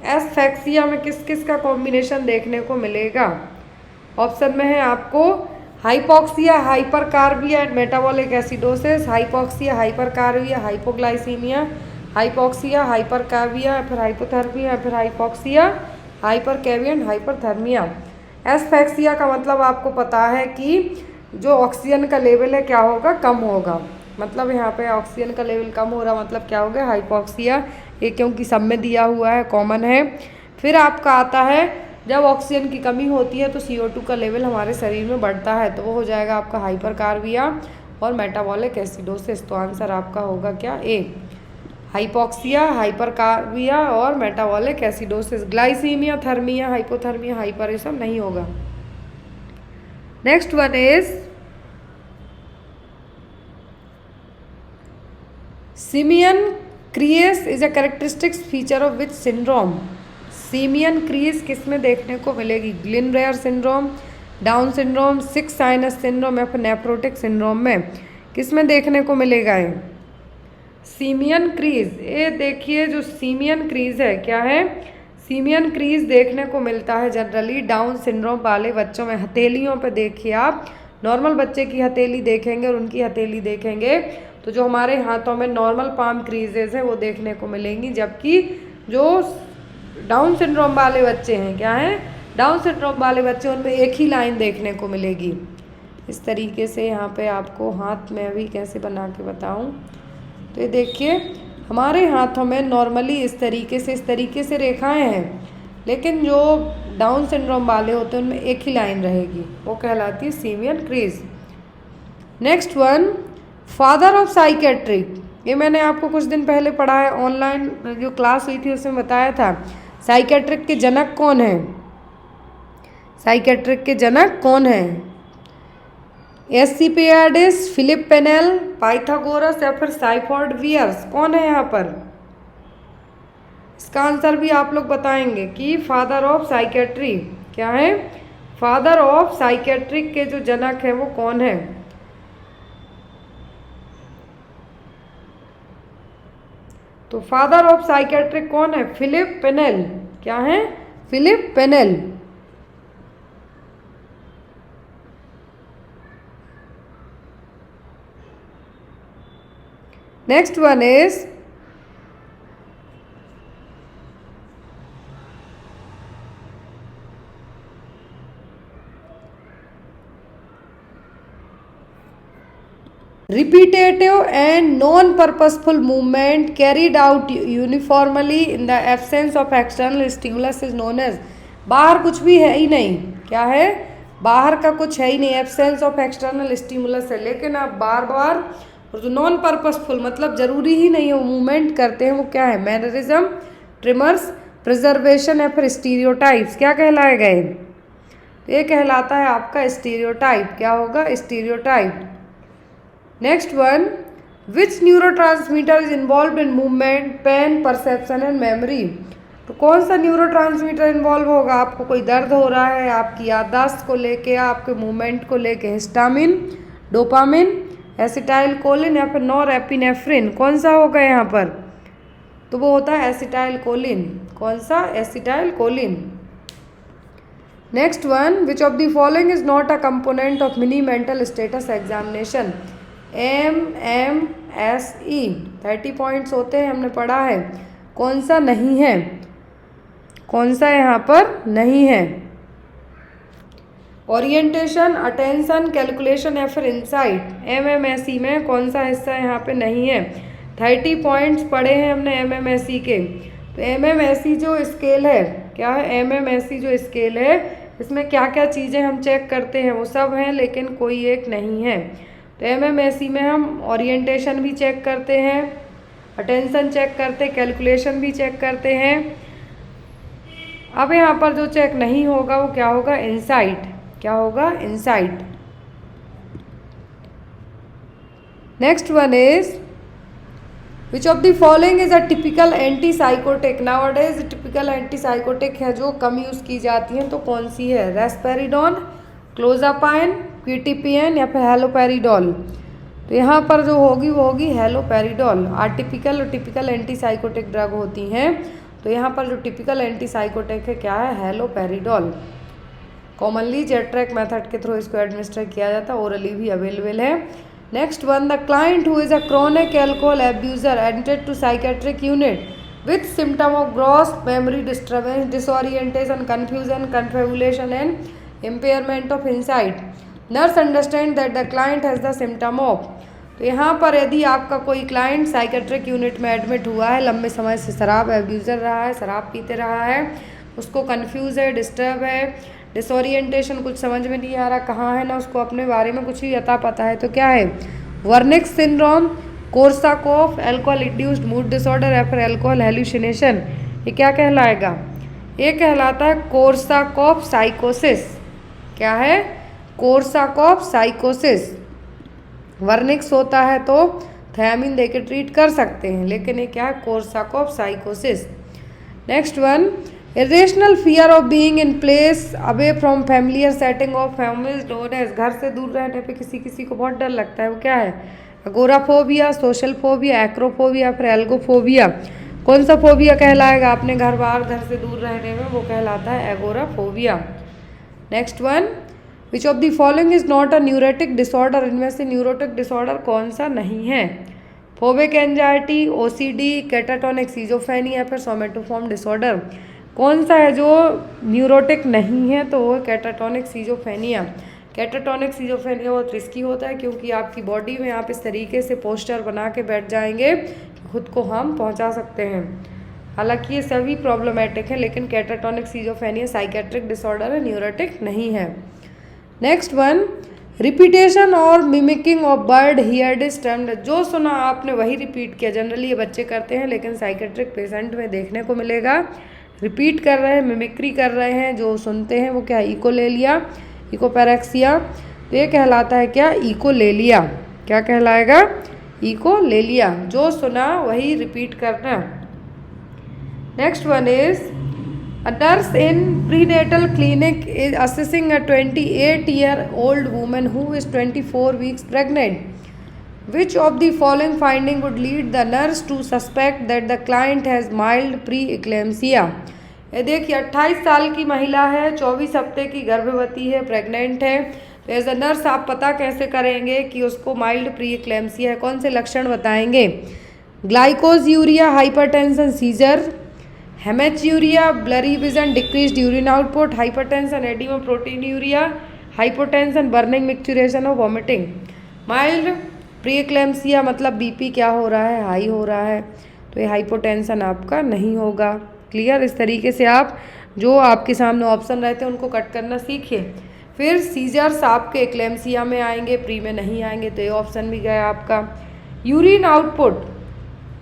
asphyxia में किस किस का कॉम्बिनेशन देखने को मिलेगा, ऑप्शन में है आपको hypoxia, hypercarbia and metabolic acidosis, hypoxia, hypercarbia, hypoglycaemia, hypoxia, hypercarbia, फिर हाइपोथर्मिया, फिर hypoxia, hypercarbia and hyperthermia. Asphyxia का मतलब आपको पता है कि जो ऑक्सीजन का लेवल है क्या होगा, कम होगा। मतलब यहाँ पे ऑक्सीजन का लेवल कम हो रहा, मतलब क्या हो गया, हाइपोक्सिया। ये क्योंकि सब में दिया हुआ है, कॉमन है। फिर आपका आता है जब ऑक्सीजन की कमी होती है तो CO2 का लेवल हमारे शरीर में बढ़ता है, तो वो हो जाएगा आपका हाइपरकार्बिया और मेटाबॉलिक एसिडोसिस। तो आंसर आपका होगा क्या, ए, हाइपोक्सिया, हाइपरकार्बिया और metabolic acidosis. Glycaemia, thermia, hypothermia, हाइपरेशन नहीं होगा। Next one is simian crease is a characteristics feature of which syndrome. Simian crease किस में देखने को मिलेगी, ग्लिन-रेयर syndrome, Down syndrome, sick sinus syndrome या फिर नेफ्रोटिक सिंड्रोम में किस में देखने को मिलेगा ये सिमियन क्रीज। ये देखिए जो सिमियन क्रीज है क्या है, सिमियन क्रीज देखने को मिलता है जनरली डाउन सिंड्रोम वाले बच्चों में। हथेलियों पे देखिए आप, नॉर्मल बच्चे की हथेली देखेंगे और उनकी हथेली देखेंगे तो जो हमारे हाथों में नॉर्मल पाम क्रीजेज है वो देखने को मिलेंगी, जबकि जो डाउन सिंड्रोम वाले बच्चे हैं क्या हैं, डाउन सिंड्रोम वाले बच्चे उनमें एक ही लाइन देखने को मिलेगी। इस तरीके से यहाँ पे आपको हाथ में अभी कैसे बना के बताऊँ, तो ये देखिए हमारे हाथों में नॉर्मली इस तरीके से रेखाएं हैं, लेकिन जो डाउन सिंड्रोम वाले होते हैं उनमें एक ही लाइन रहेगी, वो कहलाती है simian crease. Next one, father of psychiatric. ये मैंने आपको कुछ दिन पहले पढ़ा है, ऑनलाइन जो क्लास हुई थी उसमें बताया था। साइकेट्रिक के जनक कौन है, साइकेट्रिक के जनक कौन है, एस्किपियाडिस, फिलिप पेनेल, पाइथागोरस या फिर साइफोर्ड वियर्स, कौन है यहाँ पर। इसका आंसर भी आप लोग बताएंगे कि फादर ऑफ साइकेट्री क्या है, फादर ऑफ साइकेट्रिक के जो जनक है वो कौन है। तो फादर ऑफ साइकेट्रिक कौन है, फिलिप पेनेल, क्या है, Philippe Pinel. Next one is repetitive and non-purposeful movement carried out uniformly in the absence of external stimulus is known as। बाहर कुछ भी है ही नहीं, क्या है, बाहर का कुछ है ही नहीं, एब्सेंस ऑफ एक्सटर्नल स्टिमुलस है, लेकिन आप बार बार, और जो नॉन पर्पसफुल मतलब जरूरी ही नहीं है वो मूवमेंट करते हैं, वो क्या है, मैनरिज्म, ट्रिमर्स, प्रिजर्वेशन या फिर स्टीरियोटाइप्स, क्या कहलाए गए, ये कहलाता है आपका स्टीरियोटाइप। क्या होगा, stereotype. Next one, which neurotransmitter is involve in movement, pain, perception and memory. तो कौन सा न्यूरोट्रांसमीटर इन्वॉल्व होगा, आपको कोई दर्द हो रहा है, आपकी याददाश्त को लेके, आपके मूवमेंट को लेके, हिस्टामिन, डोपामिन, एसिटाइल कोलिन या फिर नॉर एपिनेफ्रिन, कौन सा होगा यहाँ पर, तो वो होता है एसिटाइल कोलिन। कौन सा, acetyl choline. Next one, which of the following is not a component of mini mental status examination. MMSE 30 points होते हैं, हमने पढ़ा है, कौन सा नहीं है, कौन सा यहाँ पर नहीं है, ओरिएंटेशन, अटेंशन, कैलकुलेशन या फिर इंसाइट। MMSE में कौन सा हिस्सा यहाँ पे नहीं है। 30 पॉइंट्स पढ़े हैं हमने MMSE के। तो MMSE जो स्केल है, क्या है, MMSE जो स्केल है इसमें क्या क्या चीज़ें हम चेक करते हैं, वो सब हैं लेकिन कोई एक नहीं है। तो MMSE में हम ओरिएंटेशन भी चेक करते हैं, अटेंशन चेक करते हैं, कैलकुलेशन भी चेक करते हैं। अब यहाँ पर जो चेक नहीं होगा वो क्या होगा, इंसाइट। क्या होगा, insight. Next one is which of the following is a typical anti psychotic. Nowadays typical anti psychotic है जो कम यूज़ की जाती हैं, तो कौन सी है, रेस्पेरिडोन, क्लोजापाइन, क्विटिपियन या फिर हेलोपेरिडोल। तो यहाँ पर जो होगी वो होगी हेलोपेरिडोल। आर्टिपिकल और टिपिकल एंटी साइकोटिक ड्रग होती हैं, तो यहाँ पर जो टिपिकल एंटी साइकोटिक है क्या है, हेलोपेरिडोल। कॉमनली जेट्रैक मेथड के थ्रू इसको एडमिनिस्टर किया जाता है, ओरली भी अवेलेबल है। Next one, the client who is a chronic alcohol abuser admitted to psychiatric unit with symptom of gross memory disturbance, disorientation, confusion, confabulation and impairment of insight. Nurse understand that the client has the symptom of. तो तो यहाँ पर यदि आपका कोई client psychiatric unit में admit हुआ है, लंबे समय से शराब एब्यूज़र रहा है, शराब पीते रहा है, उसको कंफ्यूज है, डिस्टर्ब है, डिसोरिएंटेशन, कुछ समझ में नहीं आ रहा कहाँ है, ना उसको अपने बारे में कुछ भी अता पता है, तो क्या है? Wernicke syndrome, Korsakoff, alcohol induced mood disorder या फिर अल्कोहल हेल्यूसिनेशन, ये क्या कहलाएगा? ये कहलाता है कोर्साकॉफ साइकोसिस। क्या है? कोर्साकॉफ साइकोसिस। वर्निक्स होता है तो थायमिन देके ट्रीट कर सकते हैं, लेकिन ये क्या है? कोर्साकॉफ साइकोसिस। Next one, irrational fear of being in place away from familiar setting of families known as, घर से दूर रहने पे किसी को बहुत डर लगता है, वो क्या है? अगोराफोबिया, सोशल फोबिया, एक्रोफोबिया, फिर एल्गोफोबिया। कौन सा फोबिया कहलाएगा अपने घर बाहर घर से दूर रहने में? वो कहलाता है agoraphobia. Next one, which of the following is not a neurotic disorder, इनमें से न्यूरोटिक डिसऑर्डर कौन सा नहीं है? Phobic anxiety, OCD, catatonic schizophrenia या फिर सोमेटोफॉर्म डिसऑर्डर। कौन सा है जो न्यूरोटिक नहीं है? तो वो कैटाटोनिक सीजोफ्रेनिया। कैटाटोनिक सीजोफ्रेनिया बहुत रिस्की होता है क्योंकि आपकी बॉडी में आप इस तरीके से पोस्चर बना के बैठ जाएंगे कि खुद को हार्म पहुंचा सकते हैं। हालांकि ये सभी प्रॉब्लमेटिक है, लेकिन कैटाटोनिक सीजोफ्रेनिया साइकेट्रिक डिसऑर्डर है, न्यूरोटिक नहीं है। नेक्स्ट वन, रिपीटेशन और mimicking of word heard is termed, जो सुना आपने वही रिपीट किया। जनरली ये बच्चे करते हैं, लेकिन साइकेट्रिक पेशेंट में देखने को मिलेगा रिपीट कर रहे हैं, मिमिक्री कर रहे हैं, जो सुनते हैं वो क्या? इकोलेलिया, इकोपैरेक्सिया। तो ये कहलाता है क्या? इकोलेलिया। क्या कहलाएगा? इकोलेलिया, जो सुना वही रिपीट करना। Next one is, a nurse in prenatal clinic is assessing a 28-year-old woman who is 24 weeks pregnant. Which of the following finding would lead the nurse to suspect that the client has mild preeclampsia? ये देखिए 28 साल की महिला है, 24 हफ्ते की गर्भवती है, प्रेग्नेंट है, तो एज अ नर्स आप पता कैसे करेंगे कि उसको माइल्ड प्रीएक्लेम्सिया है? कौन से लक्षण बताएंगे? Glycosuria, hypertension, seizure, haematuria, blurry vision, decreased urine output, hypertension, oedema, proteinuria, hypotension, burning, micturition और वॉमिटिंग। माइल्ड प्रीएक्लेम्सिया मतलब बीपी क्या हो रहा है? हाई हो रहा है, तो ये हाइपोटेंशन आपका नहीं होगा। क्लियर? इस तरीके से आप जो आपके सामने ऑप्शन रहते हैं उनको कट करना सीखिए। फिर सीजर्स आपके एक्लेम्सिया में आएंगे, प्री में नहीं आएंगे, तो ये ऑप्शन भी गया आपका। Urine output,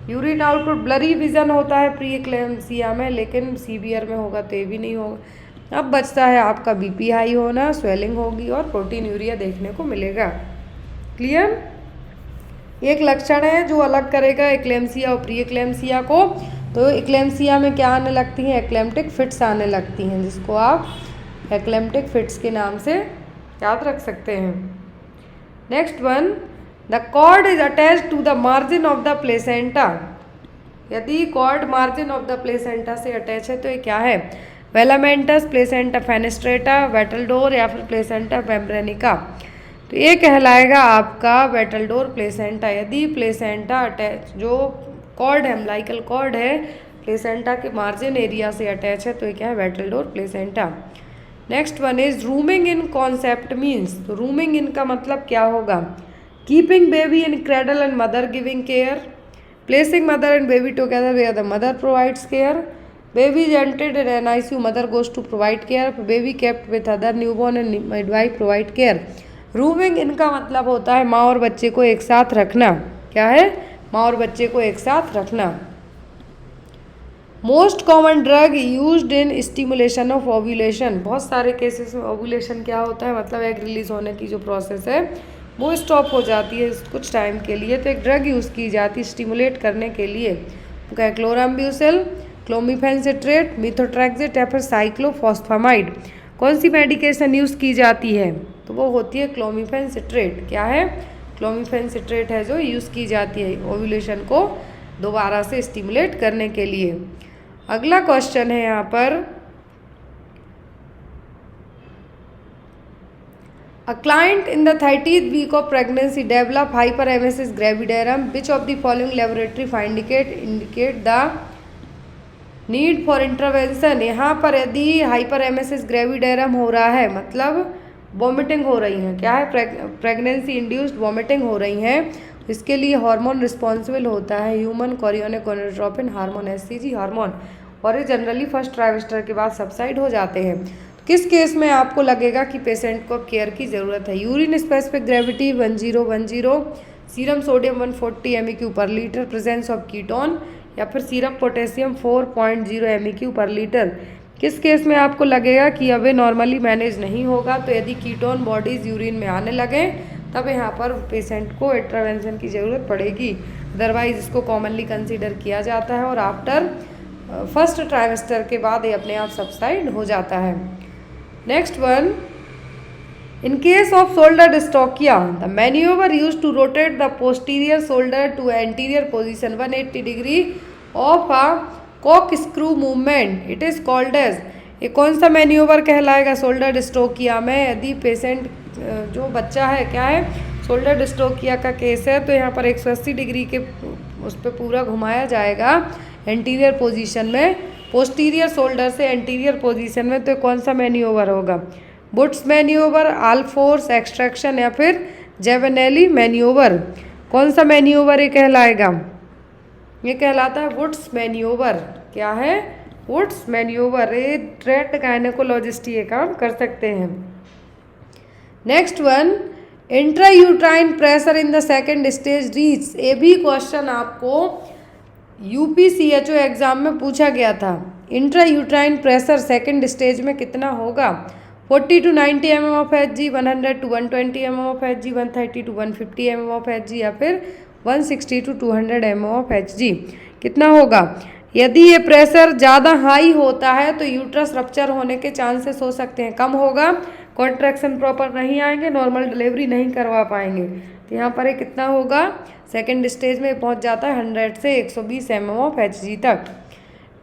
urine output blurry vision होता है प्री एक्लेम्सिया में, लेकिन सीवियर में होगा तो ये भी नहीं होगा। अब बचता है आपका बीपी हाई होना, स्वेलिंग होगी और प्रोटीन यूरिया देखने को मिलेगा। क्लियर? एक लक्षण है जो अलग करेगा एक्लेम्सिया और प्री एक्लेम्सिया को। तो एक्लेम्सिया में क्या आने लगती हैं? एक्लेम्टिक फिट्स आने लगती हैं, जिसको आप एक्लेम्टिक फिट्स के नाम से याद रख सकते हैं। Next one, the cord is attach to the margin of the placenta. यदि cord margin of the placenta से अटैच है तो ये क्या है? वेलामेंटस, प्लेसेंटा फेनेस्ट्रेटा, वेटलडोर या फिर प्लेसेंटा मेम्ब्रेनिका। तो ये कहलाएगा आपका वेटलडोर प्लेसेंटा। यदि प्लेसेंटा अटैच, जो कॉर्ड है, अम्लाइकल कॉर्ड है, प्लेसेंटा के मार्जिन एरिया से अटैच है, तो ये क्या है? Battledore placenta. Next one is, rooming in concept means. तो रूमिंग इन का मतलब क्या होगा? Keeping baby in cradle and mother giving care, placing mother and baby together where the mother provides care, baby is entered in an ICU, mother goes to provide care, baby kept with other newborn and midwife provide care. Rooming इनका मतलब होता है माँ और बच्चे को एक साथ रखना। क्या है? माँ और बच्चे को एक साथ रखना। Most common drug used in stimulation of ovulation. बहुत सारे केसेस में ओव्यूलेशन क्या होता है? मतलब एग रिलीज होने की जो प्रोसेस है वो स्टॉप हो जाती है कुछ टाइम के लिए, तो एक ड्रग यूज़ की जाती है स्टिमुलेट करने के लिए। क्या है? क्लोराम्ब्यूसिल, क्लोमिफेनसिट्रेट, मिथोट्रैक्सेट या फिर साइक्लोफॉस्फामाइड। कौन सी मेडिकेशन यूज़ की जाती है? तो वो होती है क्लोमिफेनसिट्रेट। क्या है? क्लोमिफेनसिट्रेट है जो यूज़ की जाती है ओव्यूलेशन को दोबारा से स्टिमुलेट करने के लिए। अगला क्वेश्चन है यहाँ पर, A client in the 30th week of pregnancy develop hyperemesis gravidarum. Which of the following laboratory findings indicate the need for intervention? यहाँ पर यदि hyperemesis gravidarum हो रहा है मतलब वॉमिटिंग हो रही है, क्या है? प्रेगनेंसी इंड्यूस्ड वॉमिटिंग हो रही है, इसके लिए हार्मोन रिस्पॉन्सिबल होता है human chorionic gonadotropin hormone, HCG hormone, और ये जनरली फर्स्ट ट्राइमेस्टर के बाद सबसाइड हो जाते हैं। किस केस में आपको लगेगा कि पेशेंट को केयर की ज़रूरत है? Urine specific gravity 1010, serum sodium 140 MEQ पर लीटर, प्रेजेंस ऑफ कीटोन, या फिर सीरम पोटेशियम 4.0 MEQ पर लीटर। किस केस में आपको लगेगा कि अब ये नॉर्मली मैनेज नहीं होगा? तो यदि कीटोन बॉडीज़ यूरिन में आने लगें तब यहाँ पर पेशेंट को इंटरवेंशन की ज़रूरत पड़ेगी, अदरवाइज इसको कॉमनली कंसीडर किया जाता है और आफ्टर फर्स्ट ट्राइमेस्टर के बाद ये अपने आप सबसाइड हो जाता है। Next one, in case of shoulder dystocia, the maneuver used to rotate the posterior shoulder to anterior position 180 degree of a corkscrew movement, it is called as, ये कौन सा मैन्यूवर कहलाएगा शोल्डर डिस्टोकिया में? यदि patient जो बच्चा है क्या है शोल्डर डिस्टोकिया का केस है तो यहाँ पर 180 डिग्री के उस पर पूरा घुमाया जाएगा एंटीरियर पोजीशन में, पोस्टीरियर शोल्डर से एंटीरियर पोजीशन में। तो कौन सा मैन्यूवर होगा? बुट्स मैन्यूवर, आल फोर्स एक्सट्रैक्शन, या फिर जेवेनेली मैन्यूवर? कौन सा मैन्यूवर ये कहलाएगा? ये कहलाता है वुड्स मैन्यूवर। क्या है? Woods manoeuvre. ये ट्रेंड गायनेकोलॉजिस्ट ये काम कर सकते हैं। Next one, intrauterine pressure in the second stage reach. ये भी क्वेश्चन आपको UPCHO एग्जाम में पूछा गया था। इंट्रायूट्राइन प्रेशर सेकेंड स्टेज में कितना होगा? 40 to 90 mm of Hg, 100 to 120 mm of Hg, 130 to 150 mm of Hg, या फिर 160 to 200 mm of Hg। कितना होगा? यदि ये प्रेशर ज़्यादा हाई होता है तो यूट्रस रप्चर होने के चांसेस हो सकते हैं, कम होगा कॉन्ट्रैक्शन प्रॉपर नहीं आएंगे, नॉर्मल डिलीवरी नहीं करवा पाएंगे। तो यहाँ पर ये कितना होगा? सेकेंड स्टेज में पहुँच जाता है 100 से 120 mm of Hg तक।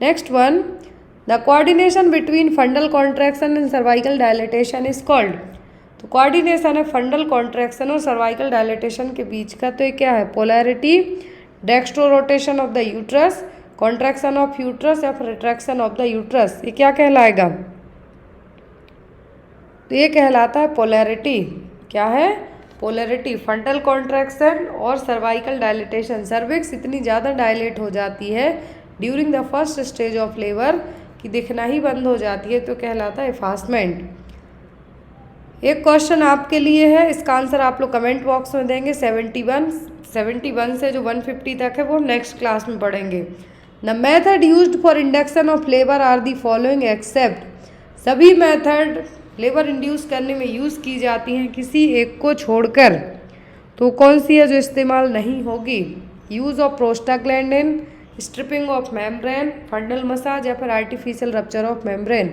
Next one, the coordination between फंडल contraction and cervical dilatation is called. तो कोऑर्डिनेशन है फंडल कॉन्ट्रैक्शन और सर्वाइकल डायलेटेशन के बीच का, तो ये क्या है? Polarity, dextro rotation of the uterus, contraction of uterus, या फिर रिट्रैक्शन ऑफ द यूट्रस। ये क्या कहलाएगा? तो ये कहलाता है पोलैरिटी। क्या है? पोलैरिटी। फंडल कॉन्ट्रैक्शन और सर्वाइकल डायलेटेशन, सर्विक्स इतनी ज़्यादा डायलेट हो जाती है during the first stage of labour कि दिखना ही बंद हो जाती है, तो कहलाता है एफास्टमेंट। एक क्वेश्चन आपके लिए है, इसका आंसर आप लोग कमेंट बॉक्स में देंगे। 71 से जो 150 तक है वो हम नेक्स्ट क्लास में पढ़ेंगे। The method used for induction of labour are the following except. सभी मेथड लेबर इंड्यूस करने में यूज़ की जाती हैं, किसी एक को छोड़कर। तो कौन सी है जो इस्तेमाल नहीं होगी? Use of prostaglandin, stripping of membrane, fundal massage, या फिर आर्टिफिशियल रप्चर ऑफ मेम्ब्रेन।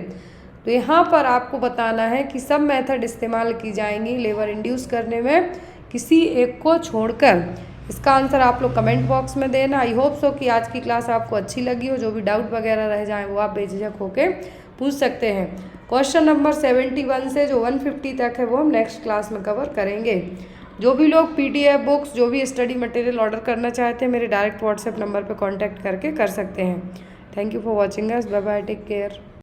तो यहाँ पर आपको बताना है कि सब मेथड इस्तेमाल की जाएंगी लेबर इंड्यूस करने में, किसी एक को छोड़कर। इसका आंसर आप लोग कमेंट बॉक्स में देना। आई होप सो कि आज की क्लास आपको अच्छी लगी हो। जो भी डाउट वगैरह रह जाए वो आप बेझिझक होके पूछ सकते हैं। क्वेश्चन नंबर 71 से जो 150 तक है वो हम नेक्स्ट क्लास में कवर करेंगे। जो भी लोग PDF बुक्स, जो भी स्टडी मटेरियल ऑर्डर करना चाहते हैं मेरे डायरेक्ट व्हाट्सएप नंबर पे कांटेक्ट करके कर सकते हैं। Thank you for watching us. Bye bye, take care.